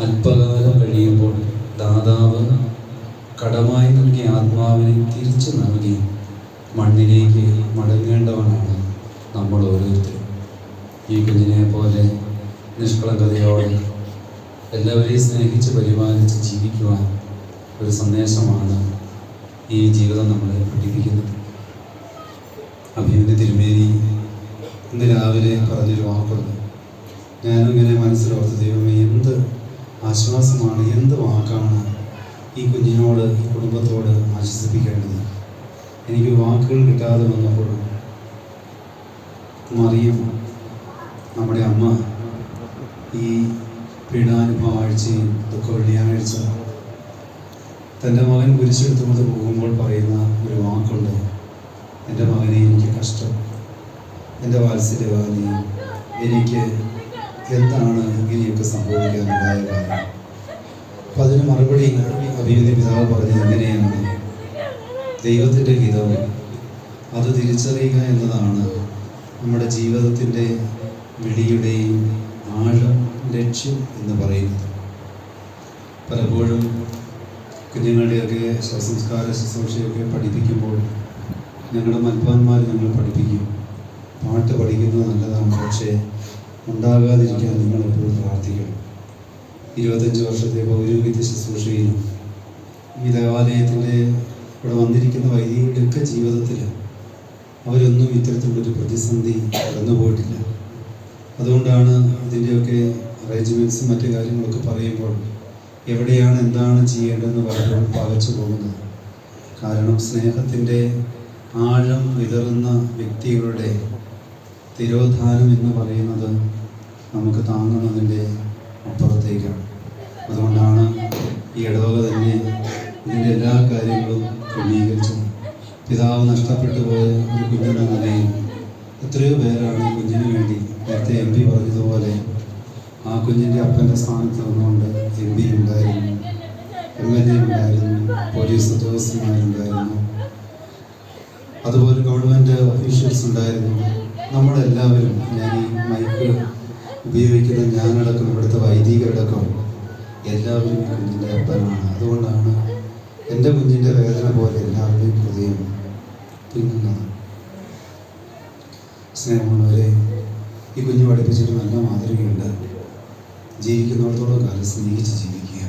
അല്പകാലം കഴിയുമ്പോൾ ദാതാവ് കടമായി നൽകിയ ആത്മാവിനെ തിരിച്ചു നൽകി മണ്ണിലേക്ക് മടങ്ങേണ്ടവനാണ് നമ്മൾ ഓരോരുത്തരും. ഈ കുഞ്ഞിനെ പോലെ നിഷ്കളങ്കതയോടെ എല്ലാവരെയും സ്നേഹിച്ച് പരിപാലിച്ച് ജീവിക്കുവാൻ ഒരു സന്ദേശമാണ് ഈ ജീവിതം നമ്മളെ പഠിപ്പിക്കുന്നത്. അഭിമന്യ തിരുമേനി ഇന്ന് രാവിലെ പറഞ്ഞൊരു വാക്കുണ്ട്. ഞാനും ഇങ്ങനെ മനസ്സിലോർത്ത്, ദൈവമേ, എന്ത് ആശ്വാസമാണ്, എന്ത് വാക്കാണ് ഈ കുഞ്ഞിനോട്, ഈ കുടുംബത്തോട് ആശ്വസിപ്പിക്കേണ്ടത്. എനിക്ക് വാക്കുകൾ കിട്ടാതെ വന്നപ്പോൾ മറിയം, നമ്മുടെ അമ്മ, ഈ പീഡാനുഭവ ആഴ്ചയും ദുഃഖ വെള്ളിയാഴ്ച തൻ്റെ മകൻ കുരിശെടുത്തുകൊണ്ട് പോകുമ്പോൾ പറയുന്ന ഒരു വാക്കുണ്ട്: എൻ്റെ മകനെ, എനിക്ക് കഷ്ടം, എൻ്റെ വാത്സല്യവാനി, എനിക്ക് എന്താണ് ഇങ്ങനെയൊക്കെ സംഭവിക്കാനുണ്ടായ കാര്യം. അപ്പം അതിന് മറുപടി അഭിമന്യ പിതാവ് പറഞ്ഞത് എങ്ങനെയാണ്: ദൈവത്തിൻ്റെ ഹിതം അത് തിരിച്ചറിയുക എന്നതാണ് നമ്മുടെ ജീവിതത്തിൻ്റെ വിളിയുടെയും ആഴം, ലക്ഷ്യം എന്ന് പറയുന്നത്. പലപ്പോഴും കുഞ്ഞുങ്ങളുടെയൊക്കെ ശവസംസ്കാര ശുശ്രൂഷയൊക്കെ പഠിപ്പിക്കുമ്പോൾ ഞങ്ങളുടെ മൽപ്പാന്മാർ ഞങ്ങൾ പഠിപ്പിക്കും, പാട്ട് പഠിക്കുന്നത് നല്ലതാണ്, പക്ഷേ ഉണ്ടാകാതിരിക്കാൻ നിങ്ങൾ എപ്പോഴും പ്രാർത്ഥിക്കണം. 25 വർഷത്തെ പൗരോഹിത്യ ശുശ്രൂഷയിലും ഈ ദേവാലയത്തിൻ്റെ ഇവിടെ വന്നിരിക്കുന്ന വൈദികരുടെയൊക്കെ ജീവിതത്തിൽ അവരൊന്നും ഇത്തരത്തിലുള്ളൊരു പ്രതിസന്ധി കടന്നു പോയിട്ടില്ല. അതുകൊണ്ടാണ് ഇതിൻ്റെയൊക്കെ അറേഞ്ച്മെൻറ്റ്സും മറ്റു കാര്യങ്ങളൊക്കെ പറയുമ്പോൾ എവിടെയാണ് എന്താണ് ചെയ്യേണ്ടതെന്ന് പറയുമ്പോൾ പകച്ചു പോകുന്നത്. കാരണം സ്നേഹത്തിൻ്റെ ആഴം വിതറുന്ന വ്യക്തികളുടെ തിരോധാനം എന്ന് പറയുന്നത് നമുക്ക് താങ്ങുന്നതിൻ്റെ അപ്പുറത്തേക്കാണ്. അതുകൊണ്ടാണ് ഈ ഇടവക തന്നെ ഇതിൻ്റെ എല്ലാ കാര്യങ്ങളും ക്രമീകരിച്ചത്. പിതാവ് നഷ്ടപ്പെട്ടു പോയ ഒരു കുഞ്ഞെന്ന നിലയിൽ എത്രയോ പേരാണ് ഈ കുഞ്ഞിന് വേണ്ടി, നേരത്തെ MP പറഞ്ഞതുപോലെ ആ കുഞ്ഞിൻ്റെ അപ്പൻ്റെ സ്ഥാനത്ത് നിന്നുകൊണ്ട് MP ഉണ്ടായിരുന്നു, MLA ഉണ്ടായിരുന്നു, പോലീസ് ഉദ്യോഗസ്ഥന്മാരുണ്ടായിരുന്നു, അതുപോലെ ഗവൺമെൻറ് ഒഫീഷ്യൽസ് ഉണ്ടായിരുന്നു. നമ്മളെല്ലാവരും, ഞാൻ ഈ മൈക്ക് ഉപയോഗിക്കുന്ന ഞാനടക്കം, ഇവിടുത്തെ വൈദികരടക്കം എല്ലാവരും ഈ കുഞ്ഞിൻ്റെ അപ്പനാണ്. അതുകൊണ്ടാണ് എൻ്റെ കുഞ്ഞിൻ്റെ വേദന പോലെ എല്ലാവരുടെയും ഹൃദയം പിന്നുന്നത്. സ്നേഹമുള്ളവരെ, ഈ കുഞ്ഞ് പഠിപ്പിച്ചിട്ട് നല്ല മാതൃകയുണ്ട്. ജീവിക്കുന്നിടത്തോളം കാലം സ്നേഹിച്ച് ജീവിക്കുക,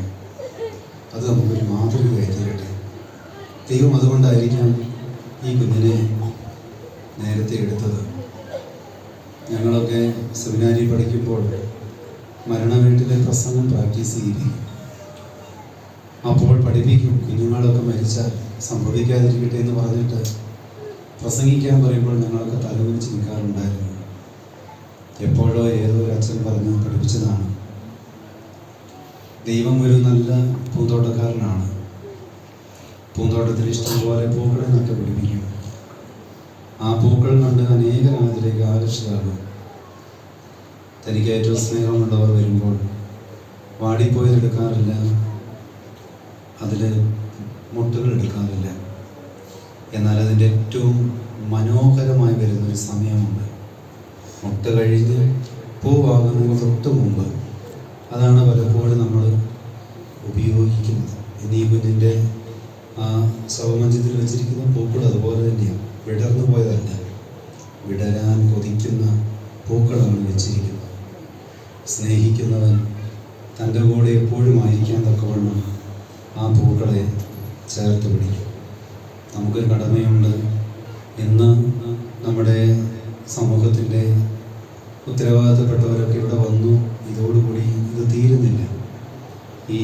അത് നമുക്കൊരു മാതൃകയായി തീരട്ടെ. ദൈവം അതുകൊണ്ടായിരിക്കാം ഈ കുഞ്ഞിനെ നേരത്തെ എടുത്തത്. ഞങ്ങളൊക്കെ സെമിനാരി പഠിക്കുമ്പോൾ മരണ വീട്ടിലെ പ്രസംഗം പ്രാക്ടീസ് ചെയ്യിപ്പിക്കും. അപ്പോൾ പഠിപ്പിക്കും, കുഞ്ഞുങ്ങളൊക്കെ മരിച്ചാൽ സംഭവിക്കാതിരിക്കട്ടെ എന്ന് പറഞ്ഞിട്ട് പ്രസംഗിക്കാൻ പറയുമ്പോൾ ഞങ്ങളൊക്കെ തലകുനിച്ച് നിൽക്കാറുണ്ടായിരുന്നു. എപ്പോഴോ ഏതോ ഒരു അച്ഛൻ പറഞ്ഞ് പഠിപ്പിച്ചതാണ്, ദൈവം ഒരു നല്ല പൂന്തോട്ടക്കാരനാണ്. പൂന്തോട്ടത്തിൽ ഇഷ്ടംപോലെ പൂക്കളെ നട്ട് പിടിപ്പിക്കും. ആ പൂക്കൾ കണ്ട് അനേകർ അതിലേക്ക് ആകർഷിതരാകും. തനിക്ക് ഏറ്റവും സ്നേഹമുള്ളവർ വരുമ്പോൾ വാടിപ്പോയത് എടുക്കാറില്ല, അതിൽ മുട്ടുകൾ എടുക്കാറില്ല. എന്നാൽ അതിൻ്റെ ഏറ്റവും മനോഹരമായി വരുന്നൊരു സമയമുണ്ട്, മുട്ട കഴിഞ്ഞ് പൂവാകുന്നതിന് തൊട്ട് മുമ്പ്. അതാണ് പലപ്പോഴും നമ്മൾ ഉപയോഗിക്കുന്നത്. ഇനി ഈ കുഞ്ഞിൻ്റെ ആ ശവമഞ്ചത്തിൽ വെച്ചിരിക്കുന്ന പൂക്കൾ അതുപോലെ തന്നെയാണ്, വിടർന്നു പോയതല്ല, വിടരാൻ കൊതിക്കുന്ന പൂക്കളാണ് വെച്ചിരിക്കുന്നത്. സ്നേഹിക്കുന്നവൻ തൻ്റെ കൂടെ എപ്പോഴും ആയിരിക്കാൻ തക്കവണ്ണം ആ പൂക്കളെ ചേർത്ത് പിടിക്കും. നമുക്കൊരു കടമയുണ്ട്. ഇന്ന് നമ്മുടെ സമൂഹത്തിൻ്റെ ഉത്തരവാദിത്തപ്പെട്ടവരൊക്കെ ഇവിടെ വന്നു. ഇതോടുകൂടി ഇത് തീരുന്നില്ല. ഈ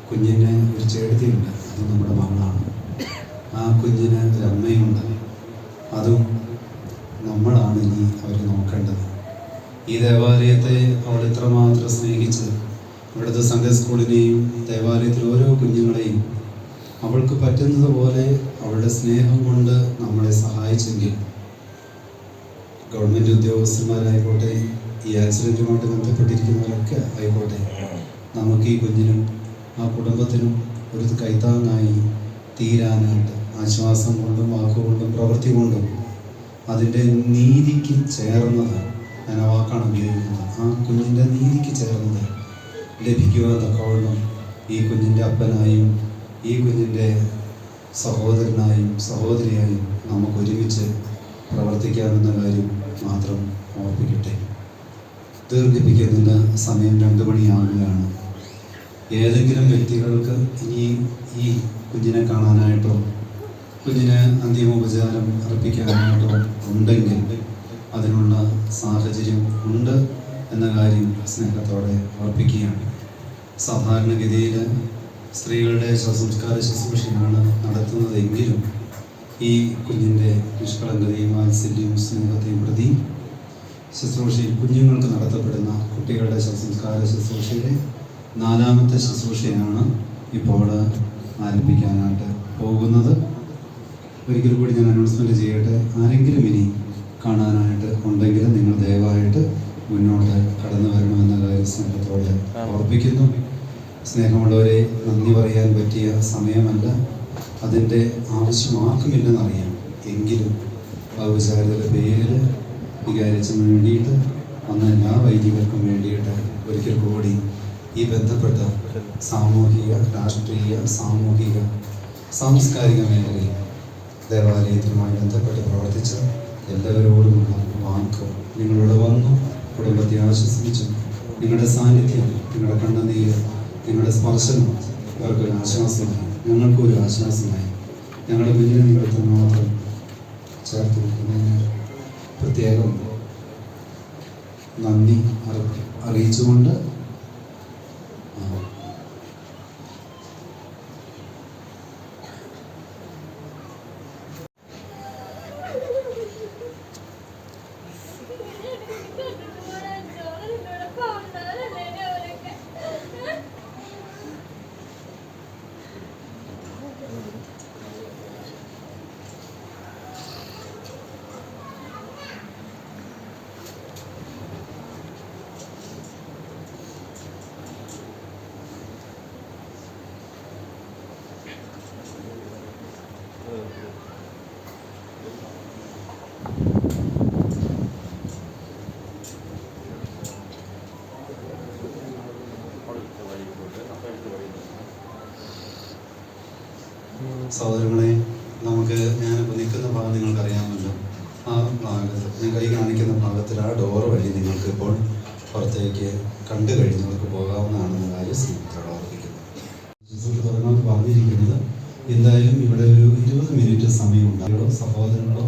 കുഞ്ഞിന് ഒരു ചേട്ടത്തിയുണ്ട്, അത് നമ്മുടെ മകളാണ്. ആ കുഞ്ഞിന് ഒരു അമ്മയുണ്ട്, അതും നമ്മളാണ് ഇനി അവർ നോക്കേണ്ടത്. ഈ ദേവാലയത്തെ അവൾ ഇത്രമാത്രം സ്നേഹിച്ച് ഇവിടുത്തെ സൺഡേ സ്കൂളിനെയും ദേവാലയത്തിലെ ഓരോ കുഞ്ഞുങ്ങളെയും അവൾക്ക് പറ്റുന്നത് പോലെ അവളുടെ സ്നേഹം കൊണ്ട് നമ്മളെ സഹായിച്ചെങ്കിൽ ഗവൺമെൻറ് ഉദ്യോഗസ്ഥന്മാരായിക്കോട്ടെ, ഈ ആക്സിഡൻറ്റുമായിട്ട് ബന്ധപ്പെട്ടിരിക്കുന്നവരൊക്കെ ആയിക്കോട്ടെ, നമുക്ക് ഈ കുഞ്ഞിനും ആ കുടുംബത്തിനും ഒരു കൈത്താങ്ങായി തീരാനായിട്ട് ആശ്വാസം കൊണ്ടും വാക്കുകൊണ്ടും പ്രവൃത്തി കൊണ്ടും അതിൻ്റെ നീതിക്ക് ചേർന്നത്, ഞാൻ ആ വാക്കാണ് ഉപയോഗിക്കുന്നത്, ആ കുഞ്ഞിൻ്റെ നീതിക്ക് ചേർന്നത് ലഭിക്കുവാൻ തക്കവണ്ണം ഈ കുഞ്ഞിൻ്റെ അപ്പനായും ഈ കുഞ്ഞിൻ്റെ സഹോദരനായും സഹോദരിയായും നമുക്ക് ഒരുമിച്ച് പ്രവർത്തിക്കാമെന്ന കാര്യം മാത്രം ഓർപ്പിക്കട്ടെ. ദീർഘിപ്പിക്കുന്നില്ല, സമയം 2 മണിയാകുകയാണ്. ഏതെങ്കിലും വ്യക്തികൾക്ക് ഇനി ഈ കുഞ്ഞിനെ കാണാനായിട്ടോ കുഞ്ഞിന് അന്തിമോപചാരം അർപ്പിക്കാനായിട്ടോ ഉണ്ടെങ്കിൽ അതിനുള്ള സാഹചര്യം ഉണ്ട് എന്ന കാര്യം സ്നേഹത്തോടെ ഓർപ്പിക്കുകയാണ്. സാധാരണഗതിയിൽ സ്ത്രീകളുടെ സംസ്കാര ശുശ്രൂഷയാണ് നടത്തുന്നതെങ്കിലും ഈ കുഞ്ഞിൻ്റെ നിഷ്കളങ്കതയും വാത്സല്യവും സ്നേഹത്തെയും പ്രതി ശുശ്രൂഷയിൽ കുഞ്ഞുങ്ങൾക്ക് നടത്തപ്പെടുന്ന കുട്ടികളുടെ സംസ്കാര ശുശ്രൂഷയുടെ 4ാമത്തെ ശുശ്രൂഷയാണ് ഇപ്പോൾ ആരംഭിക്കാനായിട്ട് പോകുന്നത്. ഒരിക്കൽ കൂടി ഞാൻ അനൗൺസ്മെൻറ്റ് ചെയ്യട്ടെ. ആരെങ്കിലും ഇനി കാണാനായിട്ട് ഉണ്ടെങ്കിൽ നിങ്ങൾ ദയവായിട്ട് മുന്നോട്ട് കടന്നു വരണമെന്ന കാര്യം സ്നേഹത്തോടെ ഓർപ്പിക്കുന്നു. സ്നേഹമുള്ളവരെ, നന്ദി പറയാൻ പറ്റിയ സമയമല്ല, അതിൻ്റെ ആവശ്യം ആർക്കുമില്ലെന്നറിയാം. എങ്കിലും ഔപചാരികരുടെ പേരിൽ വികാരിച്ചതിന് വേണ്ടിയിട്ട് വന്ന എല്ലാ വൈദികർക്കും വേണ്ടിയിട്ട് ഒരിക്കൽ കൂടി ഈ ബന്ധപ്പെട്ട സാമൂഹിക, രാഷ്ട്രീയ, സാമൂഹിക, സാംസ്കാരിക മേഖലയിൽ ദേവാലയത്തിനുമായി ബന്ധപ്പെട്ട് പ്രവർത്തിച്ച എല്ലാവരോടുമുള്ള വാക്ക്, നിങ്ങളിവിടെ വന്നു കുടുംബത്തെ ആശ്വസിപ്പിച്ചു, നിങ്ങളുടെ സാന്നിധ്യം, നിങ്ങളുടെ കണ്ണുനീര്, നിങ്ങളുടെ സ്പർശനം അവർക്കൊരു ആശ്വാസമായി, ഞങ്ങൾക്കൊരു ആശ്വാസമായി. ഞങ്ങളുടെ കുഞ്ഞിനെ നിങ്ങൾക്ക് മാത്രം ചേർത്ത് വയ്ക്കുന്നതിന് പ്രത്യേകം നന്ദി അറിയിച്ചുകൊണ്ട് സഹോദരങ്ങളെ, നമുക്ക് ഞാനിപ്പോൾ നിൽക്കുന്ന ഭാഗം നിങ്ങൾക്കറിയാമല്ലോ. ആ ഭാഗത്ത് ഞാൻ കൈ കാണിക്കുന്ന ഭാഗത്തിൽ ആ ഡോർ വഴി നിങ്ങൾക്ക് ഇപ്പോൾ പുറത്തേക്ക് കണ്ടു കഴിഞ്ഞവർക്ക് പോകാവുന്നതാണെന്ന കാര്യം സ്നേഹത്തോടെ ഓർപ്പിക്കുന്നു. തുടങ്ങാമെന്ന് പറഞ്ഞിരിക്കുന്നത് എന്തായാലും ഇവിടെ ഒരു 20 മിനിറ്റ് സമയമുണ്ടാകും. സഹോദരങ്ങളോ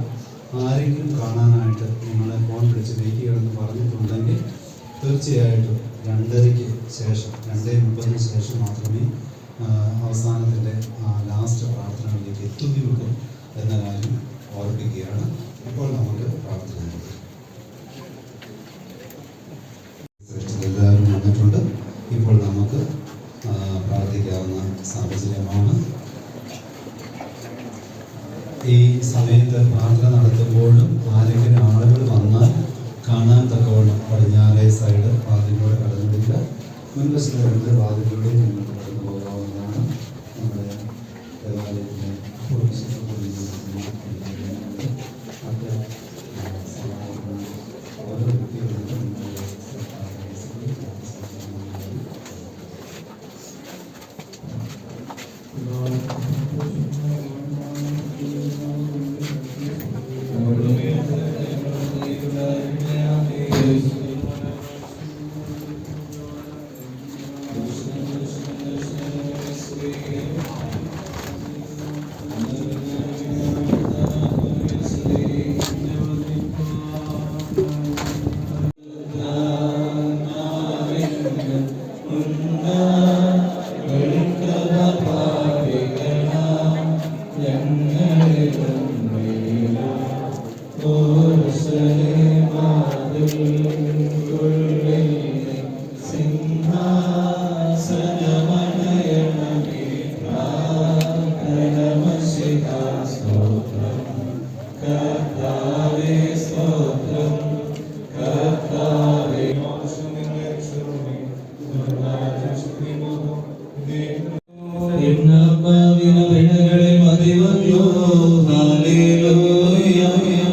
ആരെങ്കിലും കാണാനായിട്ട് നിങ്ങളെ ഫോൺ വിളിച്ച് വെയിറ്റ് ചെയ്യണമെന്ന് പറഞ്ഞിട്ടുണ്ടെങ്കിൽ തീർച്ചയായിട്ടും 2:30-ക്ക് ശേഷം, 2:30-ന് ശേഷം മാത്രമേ അവസാനത്തിൻ്റെ ലാസ്റ്റ് പ്രാർത്ഥനകളിലേക്ക് എത്തുകയുള്ളൂ എന്ന കാര്യം ഓർപ്പിക്കുകയാണ്. ഇപ്പോൾ നമുക്ക് പ്രാർത്ഥന എല്ലാവരും വന്നിട്ടുണ്ട്. ഇപ്പോൾ നമുക്ക് പ്രാർത്ഥിക്കാവുന്ന സാഹചര്യമാണ്. ഈ സമയത്ത് പ്രാർത്ഥന നടത്തുമ്പോഴും ആരെങ്കിലും ആളുകൾ വന്നാൽ കാണാൻ തക്കവണ്ണം പടിഞ്ഞാറേ സൈഡ് വാതിലൂടെ കടന്നു വരിക. മുൻവശത്തെ രണ്ട് വാതിലൂടെ നിങ്ങൾക്ക് കടന്നു പോകാവുന്നതാണ്. നമ്മുടെ ദേവാലയത്തിലെ ഓരോ വ്യക്തികൾക്കും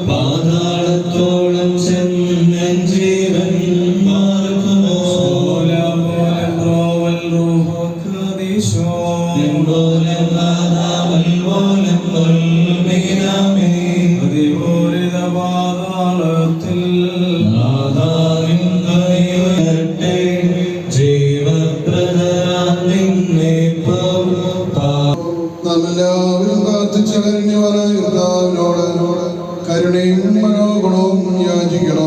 പാതാളത്തോളം ചെന്നൻ ജീവൻ നാം എല്ലാവരും പ്രാർത്ഥിച്ച കരുണ്യവനായ കർത്താവിനോട് കരുണയും മനോഗുണവും യാചിക്കണം.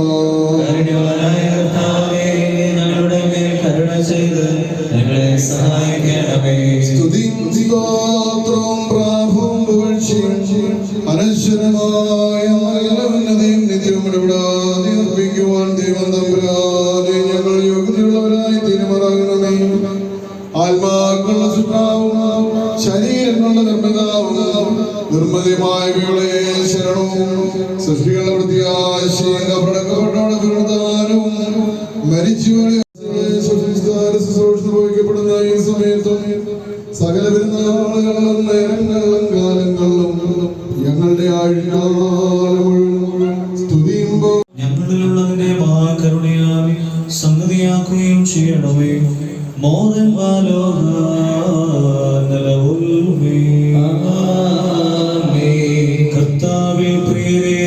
സ്തുതിയും സ്തോത്രവും പ്രാഭവും പുകഴ്ചയും അനശ്വരമായ നല്ല ഉന്നതയും നിത്യവും ഇടപെടാതെ അർപ്പിക്കുവാൻ ദൈവം തമ്പുരാനെ ഞങ്ങൾ യോഗ്യതയുള്ളവരായി തീരുമാറാകണമേ. ആത്മാക്കളുടെ സൃഷ്ടാവും ശരീരങ്ങളുടെ നിർമ്മിതാവും നിർമ്മതിയുമായവയുടെ ശരണവും സൃഷ്ടികളുടെ വൃത്തിയാശയം കപടക്കപ്പെട്ടവരുടെ പുനരുദ്ധാനവും മരിച്ചവരെ ശുശ്രൂഷിക്കപ്പെടുന്ന ഈ സമയത്തും സകല പെരുന്നാളുകളിലും നേരങ്ങളിലും കാലങ്ങളിലും ഞങ്ങളുടെ ആഴ്ചകാലം മുഴുവൻ സ്തുതിയും ഞങ്ങളിലുള്ളതിന്റെ മഹാകരുണയാൽ സംഗതിയാക്കുകയും ചെയ്യണമേ. മോദൻ കർത്താവിൽ പ്രിയരേ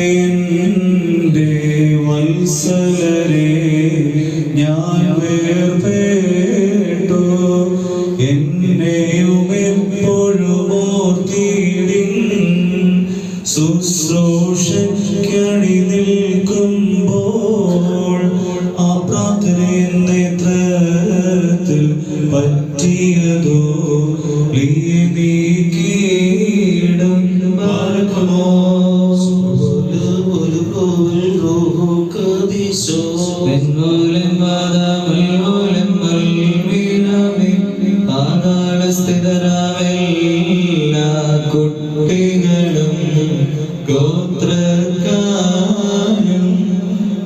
വത്സലരേ ഞാൻ വേർപേട്ടു എന്നെയും എപ്പോഴും ഓർത്തിടിൻ ശുശ്രൂഷയ്ക്കണി നിൽക്കുമ്പോൾ ആ പ്രാർത്ഥന നേത്രത്തിൽ പറ്റിയതോ നീക്കിയിടും പാർക്കുമോ പാതാളസ്ഥിതരാവെല്ലാ കുട്ടികളും ഗോത്രക്കാരും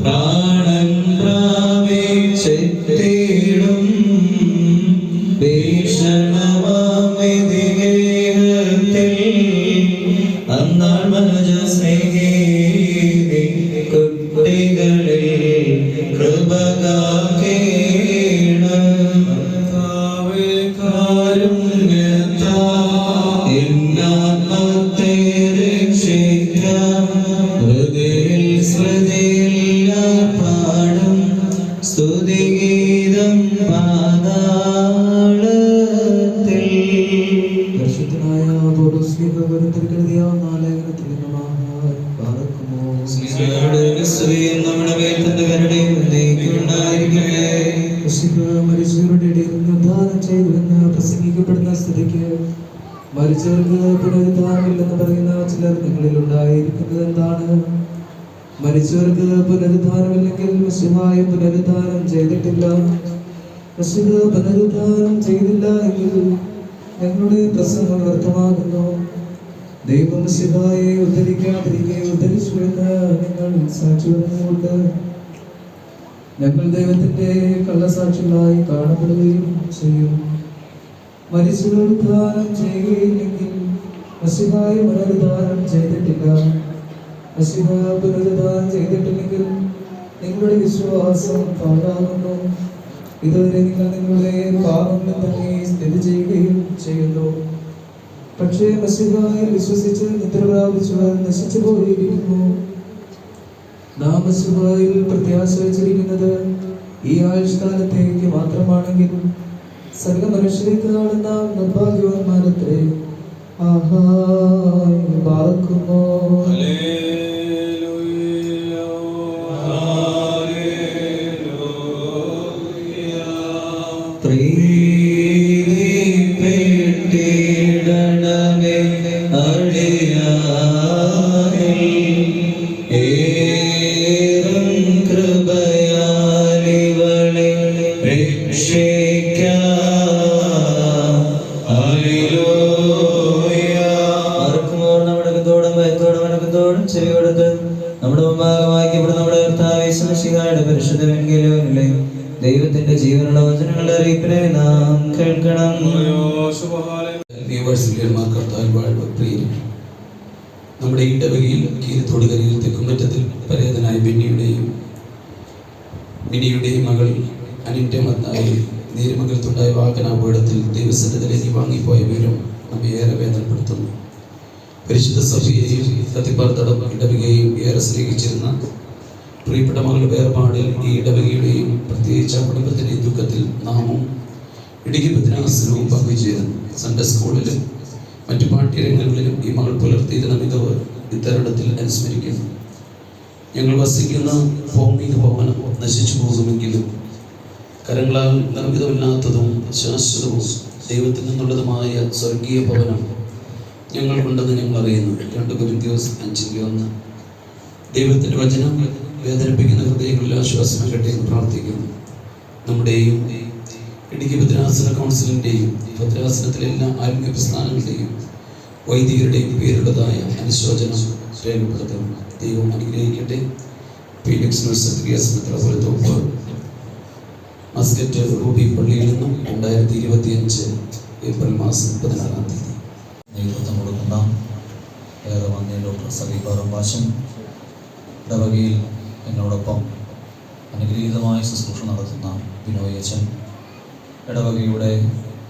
പ്രാണൻ പ്രാപിച്ചെത്തിയിടും ഭീഷണമാമിതികേഹത്തിൽ അന്നാൾ മനജ സ്നേഹി കുട്ടികളിൽ കൃപകാകേണം എന്നാത്മത്തെ രക്ഷിക്കാം ഹൃദയിൽ സ്മൃതിയിൽ പാടും സ്തുതിഗീതം പാതാളത്തിൽ. പരിശുദ്ധനായ പൗലോസ്ലീഹ തിരുക്കരുതിയാവുന്ന ലേഖനത്തിൽ നമ്മുടെ മേൽ തന്റെ കരുണയും ഉണ്ടായിരിക്കട്ടെ. മരിച്ചവരുടെ ഇടയിൽ നിന്ന് ദാനം ചെയ്തുവെന്ന് പ്രസംഗിക്കപ്പെടുന്ന സ്ഥിതിക്ക് മരിച്ചവർക്ക് പുനരുദ്ധാനമില്ലെന്ന് പറയുന്ന ചിലർ നിങ്ങളിൽ ഉണ്ടായിരിക്കുന്നത് എന്താണ്? മരിച്ചവർക്ക് പുനരുദ്ധാനമില്ലെങ്കിൽ മിശിഹായും പുനരുദ്ധാനം ചെയ്തിട്ടില്ല. മിശിഹ പുനരുദ്ധാനം ചെയ്തില്ല എങ്കിൽ ഞങ്ങളുടെ പ്രസംഗം വ്യർത്ഥമാകുന്നു. ദൈവം മിശിഹായെ ഉദ്ധരിക്കാതിരിക്കെ ഉദ്ധരിച്ചു എന്ന് നിങ്ങൾ സാക്ഷി പറഞ്ഞുകൊണ്ട് ഞങ്ങൾ ദൈവത്തിന്റെ കള്ളസാക്ഷികളായി കാണപ്പെടുകയും ചെയ്യും. മരിച്ചവർ ഉദ്ധാനം ചെയ്യുകയില്ലെങ്കിൽ മശിഹായ പുനരുദ്ധാനം ചെയ്തിട്ടില്ല. മശിഹ പുനരുദ്ധാനം ചെയ്തിട്ടില്ലെങ്കിൽ നിങ്ങളുടെ വിശ്വാസം പാഴാകുന്നു. ഇതുവരെ നിങ്ങൾ നിങ്ങളുടെ പാപങ്ങൾ തന്നെ സ്ഥിതി ചെയ്യുകയും ചെയ്യുന്നു. പക്ഷേ മശിഹായിൽ വിശ്വസിച്ച് നിദ്ര പ്രാപിച്ചവർ നശിച്ചു പോയിരിക്കുന്നു. നാം മശിഹായിൽ പ്രത്യാശ വെച്ചിരിക്കുന്നത് ഈ ആയുഷ്കാലത്തേക്ക് മാത്രമാണെങ്കിൽ സകല മനുഷ്യരെക്കാളും നാം നിർഭാഗ്യവാന്മാരത്രേ. പാർക്കുമോ പ്രീതിപ്പെട്ടിടണമേ അടിയാനിൽ ഏറും കൃപയാലിവളെ രക്ഷിക്കാം. ചെവി കൊടുത്ത് നമ്മുടെ മുമ്പാകമാക്കി നമ്മുടെ കർത്താവിന്റെ പരിശുദ്ധ വെങ്കേലവനിലെ ദൈവത്തിന്റെ ജീവനുള്ള വചനങ്ങളുടെ അറിയിപ്പിനെ നാം കേൾക്കണം. നമ്മുടെ ഇടവകയിൽ കീരത്തോടുകരയിൽ തെക്കുമറ്റത്തിൽ പരേതനായ മിനിയുടെയും മകൾ അനിന്റെ മത്തായി നീരുമംഗലത്തുണ്ടായ വാഹനാപകടത്തിൽ ദൈവസന്നിധിയിലേക്ക് വാങ്ങിപ്പോയ വിവരം നമ്മെ ഏറെ വേദനപ്പെടുത്തുന്നു. പരിശുദ്ധ സഭയെയും കത്തിപ്പാർത്തടം ഇടവകയെയും ഏറെ സ്നേഹിച്ചിരുന്ന പ്രിയപ്പെട്ട മകളുടെ വേർപാടിൽ ഈ ഇടവകയുടെയും പ്രത്യേകിച്ച് ആ കുടുംബത്തിൻ്റെ ദുഃഖത്തിൽ നാമും ഇടുക്കി ബദ്രാസനവും പങ്കുചേരുന്നു. സൺഡേ സ്കൂളിലും മറ്റു പാഠ്യരംഗങ്ങളിലും ഈ മകൾ പുലർത്തിയിരുന്ന മികവ് ഇത്തരുണത്തിൽ അനുസ്മരിക്കുന്നു. ഞങ്ങൾ വസിക്കുന്ന ഭൗമിക ഭവനം നശിച്ചു പോകുമെങ്കിലും കരങ്ങളാൽ നിർമ്മിതമില്ലാത്തതും ശാശ്വതവും ദൈവത്തിൽ നിന്നുള്ളതുമായ സ്വർഗീയ ഭവനം ഞങ്ങൾക്കുണ്ടെന്ന് ഞങ്ങൾ അറിയുന്നു. 2 കൊരിന്ത്യർ 5:1. ദൈവത്തിൻ്റെ വചനം വേദനിപ്പിക്കുന്ന ഹൃദയങ്ങളിൽ ആശ്വാസമാകട്ടെ എന്ന് പ്രാർത്ഥിക്കുന്നു. നമ്മുടെയും ഇടുക്കി ഭദ്രാസന കൗൺസിലിൻ്റെയും ഭദ്രാസനത്തിലെ എല്ലാ ആത്മീയ പ്രസ്ഥാനങ്ങളുടെയും വൈദികരുടെയും പേരുള്ളതായ അനുശോചനം രേഖപ്പെടുത്തുന്നു. ദൈവം അനുഗ്രഹിക്കട്ടെ. ഫീലിക്സ് പോലത്തെ മസ്കറ്റ് റൂബി പള്ളിയിൽ നിന്നും 2025 ഏപ്രിൽ മാസം 16-ാം തീയതി നേതൃത്വം കൊടുക്കുന്ന ഏറെ വന്യ ഡോക്ടർ സലീബ റംബാശൻ ഇടവകയിൽ എന്നോടൊപ്പം അനുഗ്രഹീതമായ ശുശ്രൂഷ നടത്തുന്ന ബിനോയ് അച്ഛൻ, ഇടവകയുടെ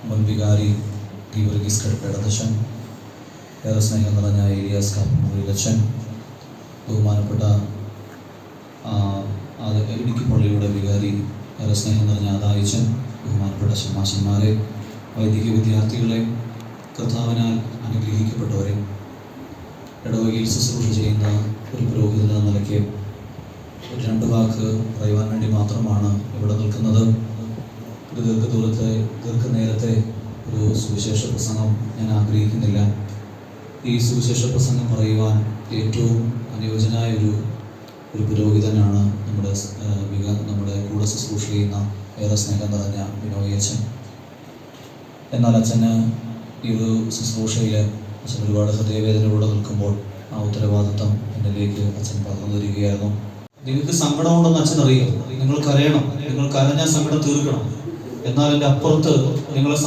മുൻ വികാരി ഗീവർഗീസ് കടപ്പേടത്തച്ഛൻ, ഏറെ സ്നേഹം നിറഞ്ഞ ഏലിയാസ് കാപ്പുമുറിയിലച്ഛൻ, ബഹുമാനപ്പെട്ട ഇടുക്കി പള്ളിയുടെ വികാരി ഏറെ സ്നേഹം നിറഞ്ഞ ആദായച്ചൻ, ബഹുമാനപ്പെട്ട ശമാശന്മാരെ, വൈദിക വിദ്യാർത്ഥികളെ, കർത്താവിനാൽ അനുഗ്രഹിക്കപ്പെട്ടവരെ, ഇടവകയിൽ ശുശ്രൂഷ ചെയ്യുന്ന ഒരു പുരോഹിതൻ എന്ന നിലയ്ക്ക് 2 വാക്ക് പറയുവാൻ വേണ്ടി മാത്രമാണ് ഇവിടെ നിൽക്കുന്നത്. ഒരു ദീർഘനേരത്തെ ഒരു സുവിശേഷ പ്രസംഗം ഞാൻ ആഗ്രഹിക്കുന്നില്ല. ഈ സുവിശേഷ പ്രസംഗം പറയുവാൻ ഏറ്റവും അനുയോജ്യനായ ഒരു പുരോഹിതനാണ് നമ്മുടെ കൂടെ ശുശ്രൂഷ ചെയ്യുന്ന ഏറെ സ്നേഹം നിറഞ്ഞ ബിനോയ് അച്ഛൻ. എന്നാൽ അച്ഛന് ഈ ഒരു ശുശ്രൂഷയിൽ അച്ഛൻ ഒരുപാട് ഹൃദയവേദനയോടെ നിൽക്കുമ്പോൾ ആ ഉത്തരവാദിത്വം എന്നിലേക്ക് അച്ഛൻ പകർന്നു തരികയായിരുന്നു. നിങ്ങൾക്ക് സങ്കടമുണ്ടെന്ന് അച്ഛൻ അറിയാം. നിങ്ങൾ കരയണം, നിങ്ങൾ കരഞ്ഞാൽ സങ്കടം തീർക്കണം. എന്നാൽ എൻ്റെ അപ്പുറത്ത് നിങ്ങൾക്ക്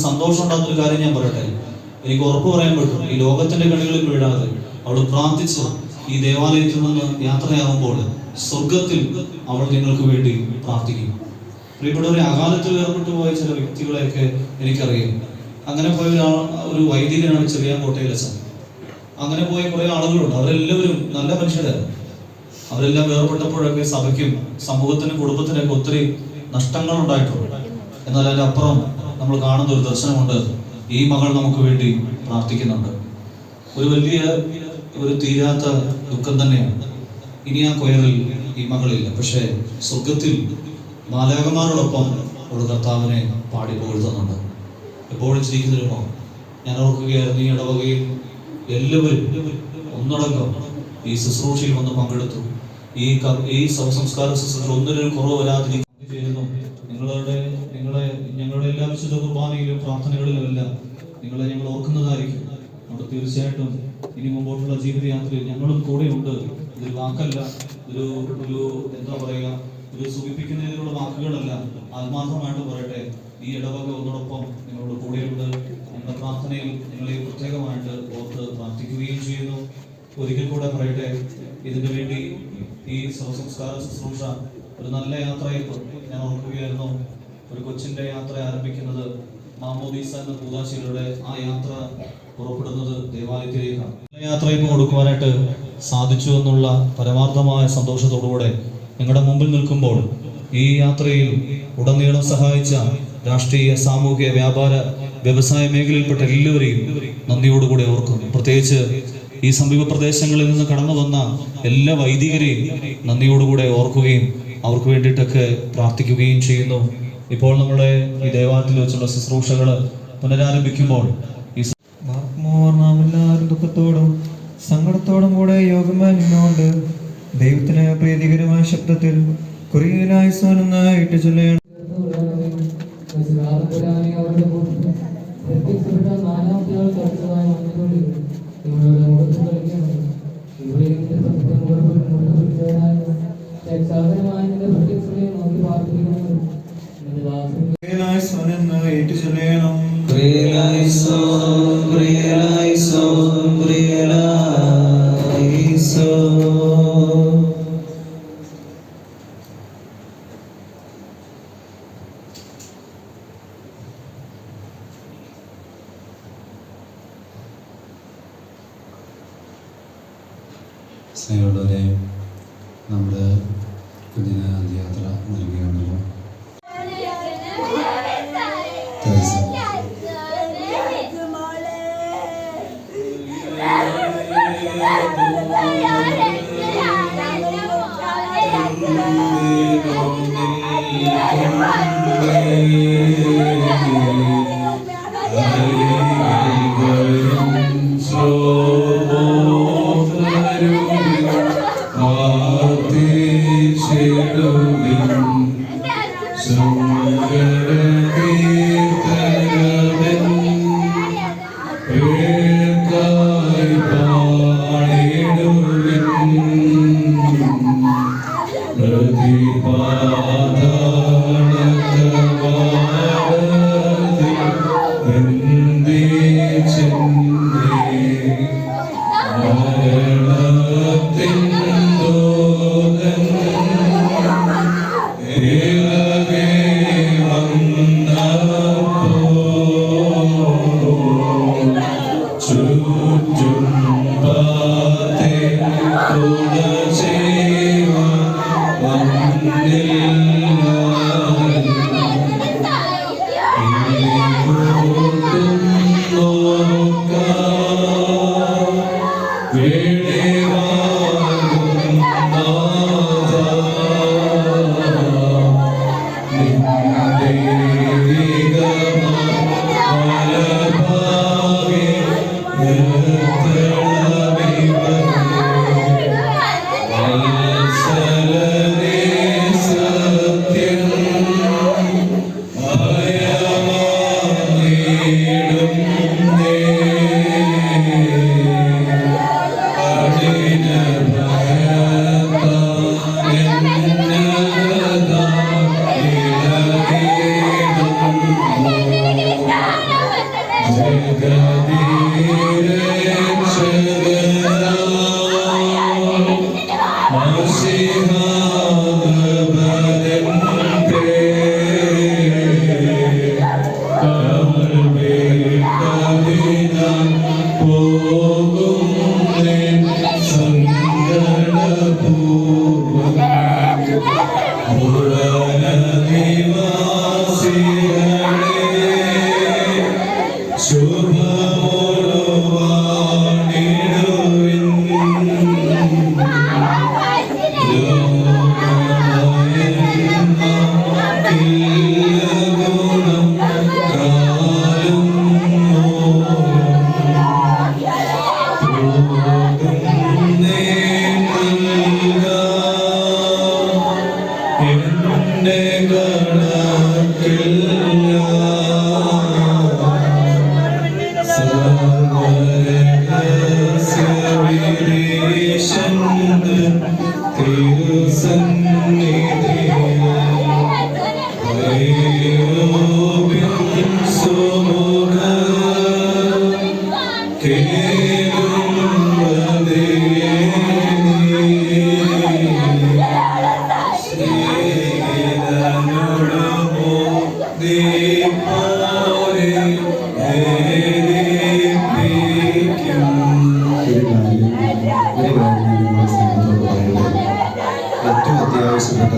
സന്തോഷം ഉണ്ടാകുന്നൊരു കാര്യം ഞാൻ പറയട്ടെ. എനിക്ക് ഉറപ്പ് പറയാൻ പറ്റും, ഈ ലോകത്തിന്റെ കണികളിൽ വീഴാതെ അവൾ പ്രാർത്ഥിച്ച് ഈ ദേവാലയത്തിൽ നിന്ന് യാത്രയാകുമ്പോൾ സ്വർഗത്തിൽ അവൾ നിങ്ങൾക്ക് വേണ്ടി പ്രാർത്ഥിക്കും. പ്രിയപ്പെട്ടവരെ, അകാലത്തിൽ വേർപെട്ടു പോയ ചില വ്യക്തികളെയൊക്കെ എനിക്കറിയാം. അങ്ങനെ പോയ ഒരു വൈദികനാണ് ചെറിയാൻകോട്ടയിൽ അച്ഛൻ. അങ്ങനെ പോയ കുറേ ആളുകളുണ്ട്. അവരെല്ലാവരും നല്ല മനുഷ്യരായിരുന്നു. അവരെല്ലാം വേർപെട്ടപ്പോഴൊക്കെ സഭയ്ക്കും സമൂഹത്തിനും കുടുംബത്തിനൊക്കെ ഒത്തിരി നഷ്ടങ്ങൾ ഉണ്ടായിട്ടുണ്ട്. എന്നാൽ അതിൻ്റെ അപ്പുറം നമ്മൾ കാണുന്ന ഒരു ദർശനമുണ്ട്. ഈ മകൾ നമുക്ക് വേണ്ടി പ്രാർത്ഥിക്കുന്നുണ്ട്. ഒരു വലിയ തീരാത്ത ദുഃഖം തന്നെയാണ്. ഇനി ആ കൊയറിൽ ഈ മകളില്ല. പക്ഷേ സ്വർഗത്തിൽ മാലാഖമാരോടൊപ്പം ഒരു കർത്താവിനെ പാടി പുകഴ്ത്തുന്നുണ്ട്. എപ്പോഴും ചിരിക്കുന്നൊരു ഞാൻ ഓർക്കുകയായിരുന്നു, ഈ ഇടവകയിൽ എല്ലാവരും ഒന്നടങ്കം ഈ ശുശ്രൂഷയിൽ വന്ന് പങ്കെടുത്തു. ഈ സംസ്കാര ശുശ്രൂഷ ഒന്നിനും കുറവ് വരാതിരിക്കുന്നു. ഞങ്ങളുടെ എല്ലാ വിശുദ്ധ കുർബാനയിലും പ്രാർത്ഥനകളിലുമെല്ലാം നിങ്ങളെ ഞങ്ങൾ ഓർക്കുന്നതായിരിക്കും. അവിടെ തീർച്ചയായിട്ടും ഇനി മുമ്പോട്ടുള്ള ജീവിതയാത്രയിൽ ഞങ്ങളും കൂടെ ഉണ്ട്. ഇതൊരു വാക്കല്ല, ഒരു എന്താ പറയുക, ഒരു സുഖിപ്പിക്കുന്നതിനുള്ള വാക്കുകളല്ല, ആത്മാർത്ഥമായിട്ട് പറയട്ടെ, ഈ ഇടവക ഒന്നോടൊപ്പം നിങ്ങളോട് കൂടെയുണ്ട്. നിങ്ങളുടെ പ്രാർത്ഥനയിൽ നിങ്ങളെ പ്രത്യേകമായിട്ട് ഓർത്ത് പ്രാർത്ഥിക്കുകയും ചെയ്യുന്നു. ഒരിക്കൽ കൂടെ പറയട്ടെ, ഇതിനു വേണ്ടി ഈ ശവസംസ്കാര ശുശ്രൂഷ ഒരു നല്ല യാത്രയപ്പ് ഞാൻ ഓർക്കുകയായിരുന്നു. ഒരു കൊച്ചിന്റെ യാത്ര ആരംഭിക്കുന്നത് മാമോദീസ എന്ന കൂദാശയിലൂടെ, ആ യാത്ര പുറപ്പെടുന്നത് ദേവാലയത്തിലേക്കാണ്. യാത്രയപ്പ് കൊടുക്കുവാനായിട്ട് സാധിച്ചു എന്നുള്ള പരമാർത്ഥമായ സന്തോഷത്തോടുകൂടെ നിങ്ങളുടെ മുമ്പിൽ നിൽക്കുമ്പോൾ ഈ യാത്രയിൽ ഉടനീളം സഹായിച്ച രാഷ്ട്രീയ, സാമൂഹിക, വ്യാപാര, വ്യവസായ മേഖലയിൽപ്പെട്ട എല്ലാവരെയും നന്ദിയോടുകൂടി ഓർക്കുന്നു. പ്രത്യേകിച്ച് ഈ സമീപ പ്രദേശങ്ങളിൽ നിന്ന് കടന്നു വന്ന എല്ലാ വൈദികരെയും നന്ദിയോടുകൂടെ ഓർക്കുകയും അവർക്ക് വേണ്ടിയിട്ടൊക്കെ പ്രാർത്ഥിക്കുകയും ചെയ്യുന്നു. ഇപ്പോൾ നമ്മുടെ ഈ ദേവാലയത്തിൽ വെച്ചുള്ള ശുശ്രൂഷകൾ പുനരാരംഭിക്കുമ്പോൾ നാം എല്ലാവരും ദുഃഖത്തോടും സങ്കടത്തോടും കൂടെ യോഗമായി നിന്നുകൊണ്ട് ദൈവത്തിന് പ്രീതികരമായ ശബ്ദത്തിൽ കുറിയലായി സോനെന്നായിട്ട് ചൊല്ലണം. സ്നേഹമുള്ളവരെ, നമ്മുടെ കുഞ്ഞിന് അന്ത്യയാത്ര നൽകുകയാണല്ലോ. So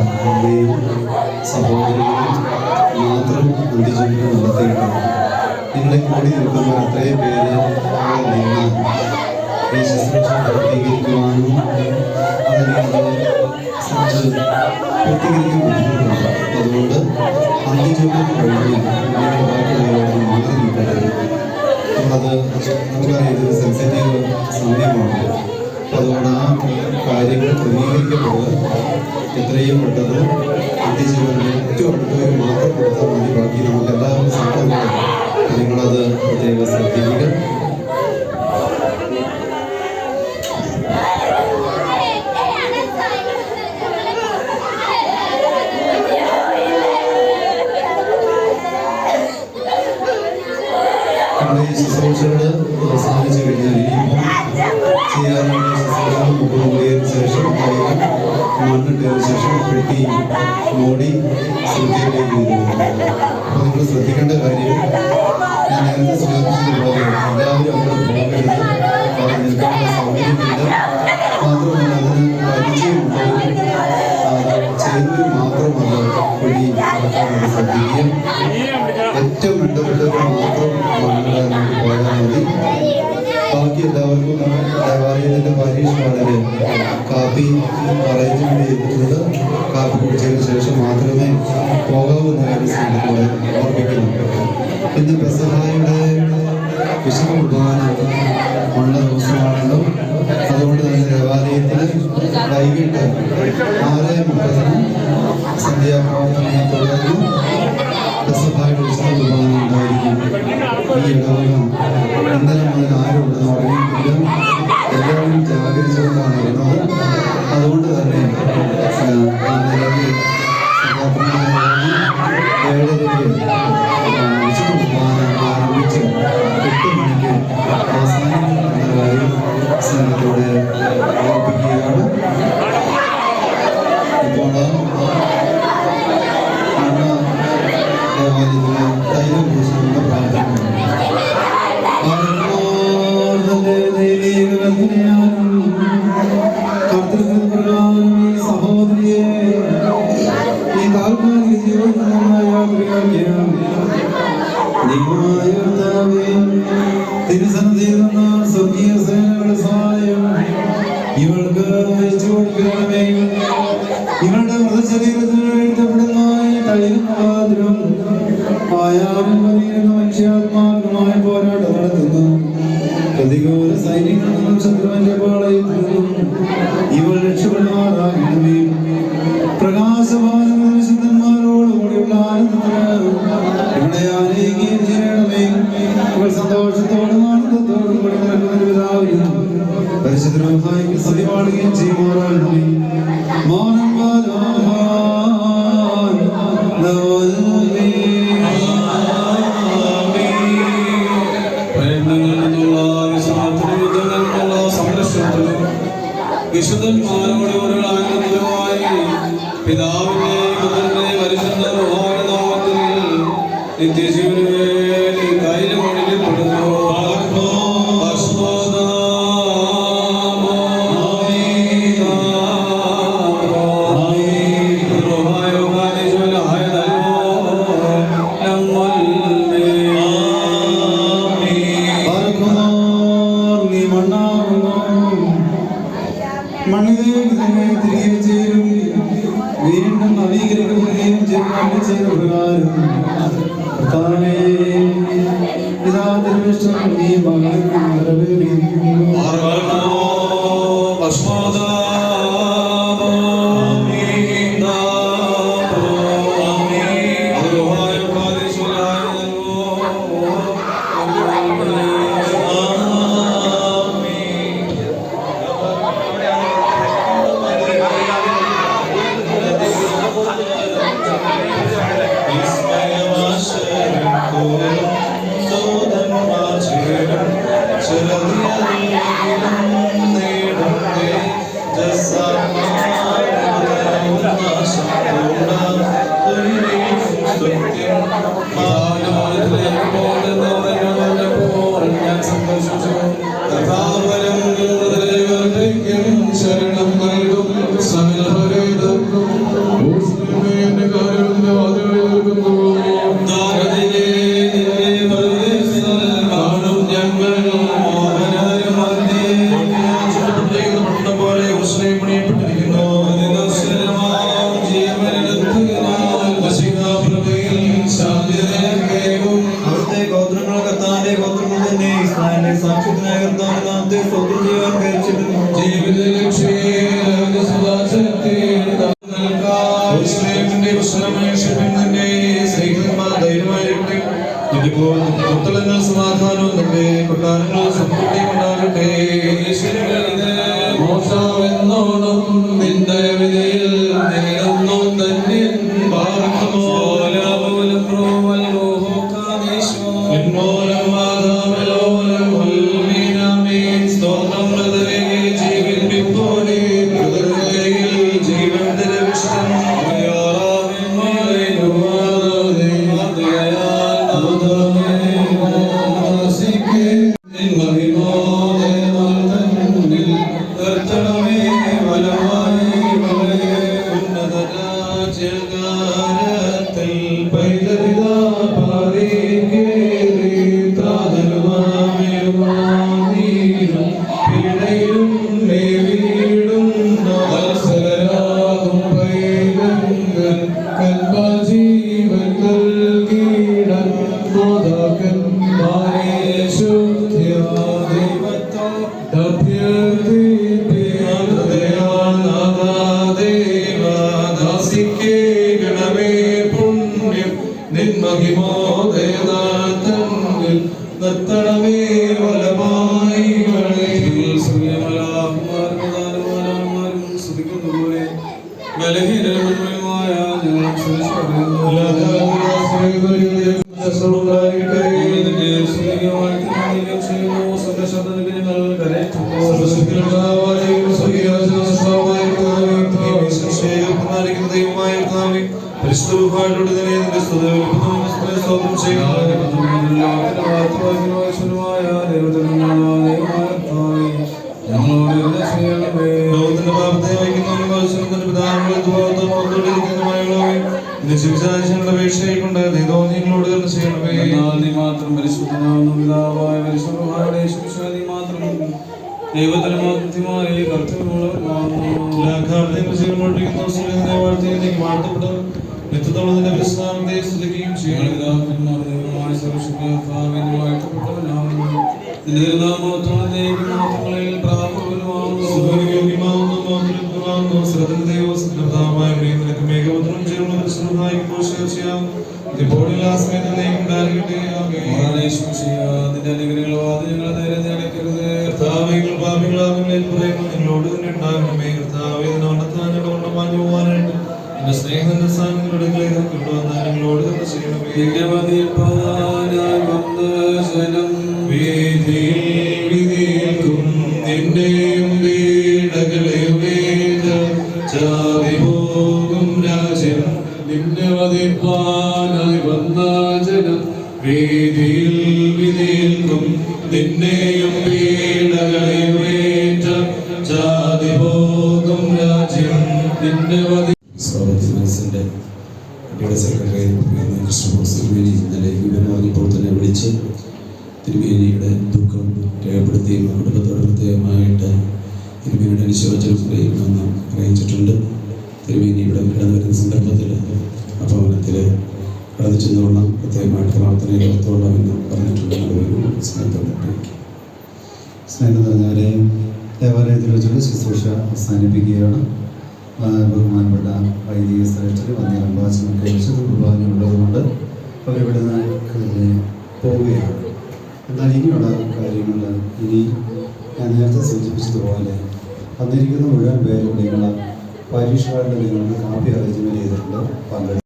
അമ്മയും സഹോദരങ്ങളും മാത്രം അന്ത്യചുമതല നടത്തിയിട്ട് നിങ്ങളെ കൂടി നിൽക്കുന്ന അത്രയും പേര് നിന്ന് ഈ ശുശ്രൂഷ പൂർത്തീകരിക്കുവാനും അതിനെ പൂർത്തീകരിക്കാൻ ബുദ്ധിമുട്ടുണ്ട്. അതുകൊണ്ട് അന്ത്യചുമതല കഴിഞ്ഞ് നിങ്ങളുടെ ബാക്കിയുള്ളവർക്ക് മാത്രം നിൽക്കരുത്. നമ്മളത് നമുക്കറിയാം, ഇതൊരു സെൻസിറ്റീവ് സമയമാണ്. അതുകൊണ്ട് ആ കാര്യങ്ങൾ ക്രമീകരിക്കപ്പെടുക എത്രയും പെട്ടെന്ന് അന്ത്യജീവനിൽ ഏറ്റവും അടുത്തവർ മാത്രം കൊടുത്താൽ മതി. ബാക്കി നമുക്ക് എല്ലാവരും സംഭവം നിങ്ങളത് പ്രത്യേകം ശ്രദ്ധിക്കുക. നമ്മുടെ ഈ ശുശ്രൂഷകൾ അവസാനിച്ചു കഴിഞ്ഞാൽ ഇനിയിപ്പം ചെയ്യാനുള്ള ശുശ്രൂഷകൾ മുഖമുടിയതിനു ശേഷം മണ്ണിട്ടതിനു ശേഷം പെട്ടി മൂടി ശ്രദ്ധയിലേക്ക് വരുന്നത്. അപ്പോൾ നിങ്ങൾ ശ്രദ്ധിക്കേണ്ട കാര്യം, ഞാൻ നേരത്തെ സൂചിപ്പിച്ചതുപോലെ എല്ലാവരും അങ്ങോട്ട് പോകരുത്. അവിടെ നിൽക്കാനുള്ള സൗകര്യമില്ല. മാത്രമല്ല അതിന് പരിചയമുള്ളവരും ചെയ്യുന്നവർ മാത്രമല്ല വഴി നടക്കാനായിട്ട് ശ്രദ്ധിക്കുക. ഏറ്റവും ബന്ധപ്പെട്ടവർ മാത്രം മണ്ണിടാനായിട്ട് പോയാൽ മതി. ബാക്കി എല്ലാവർക്കും ദേവാലയത്തിൻ്റെ പരീക്ഷ വളരെ കാപ്പി അറേഞ്ച്മെന്റ് ചെയ്തിട്ടുണ്ട്. കാപ്പി കുടിച്ചതിന് ശേഷം മാത്രമേ പോകാവുന്ന കാര്യം സ്നേഹത്തോടെ ഓർമ്മിക്കുന്നു. ഇന്ന് പെസഹായുടെ വിശുദ്ധ കുർബാന ഉള്ള ദിവസമാണല്ലോ. അതുകൊണ്ട് തന്നെ ദേവാലയത്തിൽ വൈകിട്ട് 6:30 സന്ധ്യാപ്രാർത്ഥനയെ തുടർന്ന് പെസഹായുടെ വിശുദ്ധ കുർബാന ഉണ്ടായിരിക്കും. ഈ ഇടവക ഇന്നലെ മുതൽ ആരും ഉണ്ടെന്ന് പറഞ്ഞിട്ടില്ല. എല്ലാവരും ജാഗരിച്ചുകൊണ്ടാണ് വരുന്നത്. അതുകൊണ്ട് തന്നെ നിലവിൽ സന്ധ്യാപ്രാർത്ഥന 7:30 വിശുദ്ധ കുർബാന ആരംഭിച്ച് 8 മണിക്ക് അവസാനിക്കും എന്ന കാര്യം സ്നേഹത്തോടെ ഓർപ്പിക്കുകയാണ്. ഇപ്പോൾ ദേവാലയത്തിലെ തൈലം പൂശിക്കുന്ന പ്രാർത്ഥന കർത്തൃപ്രകാരം ഈ സഹോദരിയെ ഈ താൽക്കാലിക ജീവിതം തിരുസന്നിധിയിൽ നിന്ന് സ്വർഗീയ സേനകളുടെ സഹായം ഇവൾക്ക് അയച്ചു കൊടുക്കണമേ. ഇവളുടെ മൃതശരീരത്തിൽ എഴുതപ്പെടുന്ന ഈ തൈലം ആയാലും മനുഷ്യാത്മാക്കളുമായ പോരാട്ടം നടത്തുന്നു. പ്രതികൂല സൈനികളിൽ നിന്നും ശത്രുവിന്റെ പാളയത്തിൽ നിന്നും ഇവൾ രക്ഷപ്പെടുമാറാകണമേ. പ്രകാശവാനും വിശുദ്ധന്മാരോടുകൂടിയുള്ള ആനന്ദത്തിന് ഇവിടെ ആനയിക്കുകയും ചെയ്യണമേ. ഇവൾ സന്തോഷത്തോടും ആനന്ദത്തോടും കൂടി നിൽക്കുന്ന പിതാവിനും പരിശുദ്ധ സ്തുതി പാടുകയും ചെയ്യുമാറാകണമേ. മൗനം വിശുദ്ധന്മാരോട് ഒരു ആനന്ദമായി പിതാവിന്റെ പുത്രന്റെ പരിശുദ്ധ നാമത്തിൽ നിത്യജീവന് വേണ്ടി തൈലം ഒഴിക്കപ്പെടുന്നു. മണ്ണിലേക്ക് തന്നെ തിരികെ ചേരും. വീണ്ടും നവീകരിക്കപ്പെടുകയും ചെയ്ത പ്രകാരം കർത്താവേ, പിതാവിന്റെ ഇഷ്ടം ഈ മകളിൽ നിറവേറിയിരിക്കുന്നു. Cheers. നാമത്തെ സ്വന്തം ജീവൻ കഴിച്ചിട്ടും പുത്തളങ്ങൾ സമാധാനവും നിന്റെ കൊട്ടാരങ്ങളും സമൃദ്ധിയും ഉണ്ടാകട്ടെ. മോശമെന്നോണം നിന്റെ വിധിയിൽ നേരുന്നു തന്നെ തിരുമേനിയുടെ ദുഃഖം രേഖപ്പെടുത്തിയും കുടുംബത്തോട് പ്രത്യേകമായിട്ട് തിരുമേനിയുടെ അനുശോചനമെന്ന് അറിയിച്ചിട്ടുണ്ട്. തിരുമേനിയുടെ കടന്നു വരുന്ന സന്ദർഭത്തിൽ ആ ഭവനത്തിൽ കടന്നു ചെന്നുകൊള്ളാം, പ്രത്യേകമായിട്ട് പ്രാർത്ഥനയിൽ ഓർത്തോളാമെന്ന് പറഞ്ഞിട്ടുണ്ട്. സ്നേഹം നിറഞ്ഞവരെ, ദേവാലയത്തിൽ വെച്ചുള്ള ശുശ്രൂഷ അവസാനിപ്പിക്കുകയാണ്. ബഹുമാനപ്പെട്ട വൈദിക ശ്രേഷ്ഠർ വന്ധ്യരംഭാച്ചനൊക്കെ വിശുദ്ധ കുർബാനയുള്ളത് കൊണ്ട് അവരിവിടെ നിന്ന് പോവുകയാണ്. എന്നാൽ ഇനിയുള്ള കാര്യങ്ങൾ ഇനി ഞാൻ നേരത്തെ സൂചിപ്പിച്ചതുപോലെ വന്നിരിക്കുന്ന മുഴുവൻ പേരും നിങ്ങൾ പരീക്ഷകളുടെ നിങ്ങളുടെ കാപ്പി അറേഞ്ച്മെൻറ്റ് ചെയ്തിട്ടുണ്ട്. പങ്കെടുക്കും.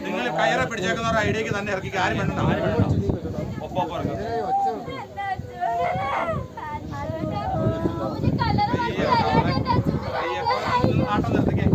നിങ്ങൾ കയറെ പിടിച്ചേക്കുന്ന ഐഡിയക്ക് തന്നെ ഇറക്കി ആരും വേണ്ട ഒപ്പം ആട്ടം നിർത്തിക്കേ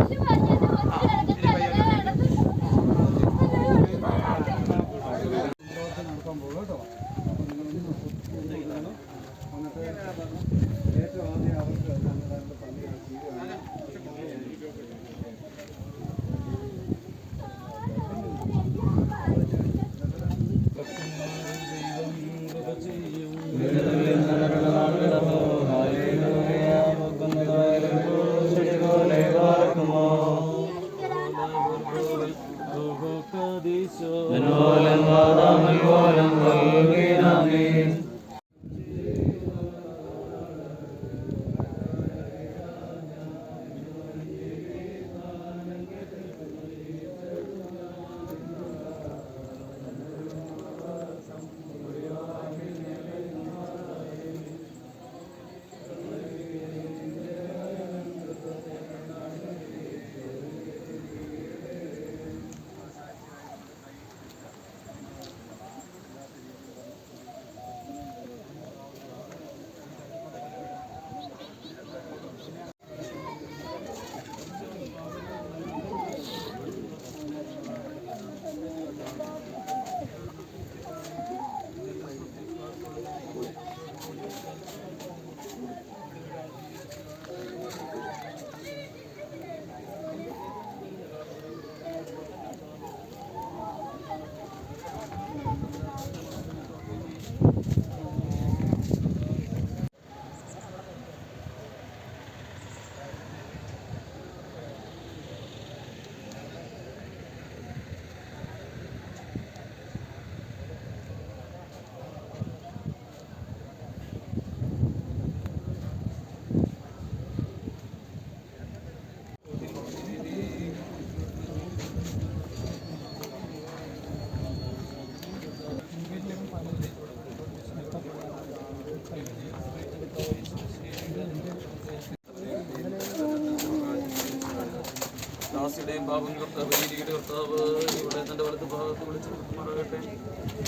ദാസിയുടെയും പാപം കർത്താവ് നീതിയുടെ കർത്താവ് ഇവിടെ തന്റെ വലത്ത് ഭാഗത്ത് വിളിച്ചു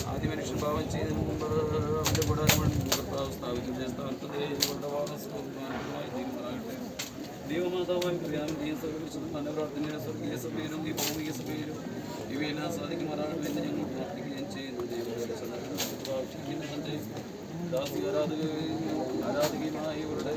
ആദ്യ മനുഷ്യൻ പാപം ചെയ്തതിന് മുമ്പ് അവന്റെ കൂടാരമാണ് കർത്താവ് സ്ഥാപിച്ചത് സ്ഥാനത്തിന്റെ വാഹനമായി തീരുമാനമാകട്ടെ ദൈവമാതാവായി ക്രിയാവിന്റെയും സകല പ്രാർത്ഥനയുടെ സ്വർഗീയ സഭയിലും ഈ ഭൗമിക സഭയിലും ഇവയെല്ലാം സാധിക്കുമാറാകട്ടെ എന്ന് ഞങ്ങൾ പ്രാർത്ഥിക്കുകയും ചെയ്യുന്നു ദൈവത്തിന്റെ തന്റെ ദാസി ആരാധകയുമായി ഇവരുടെ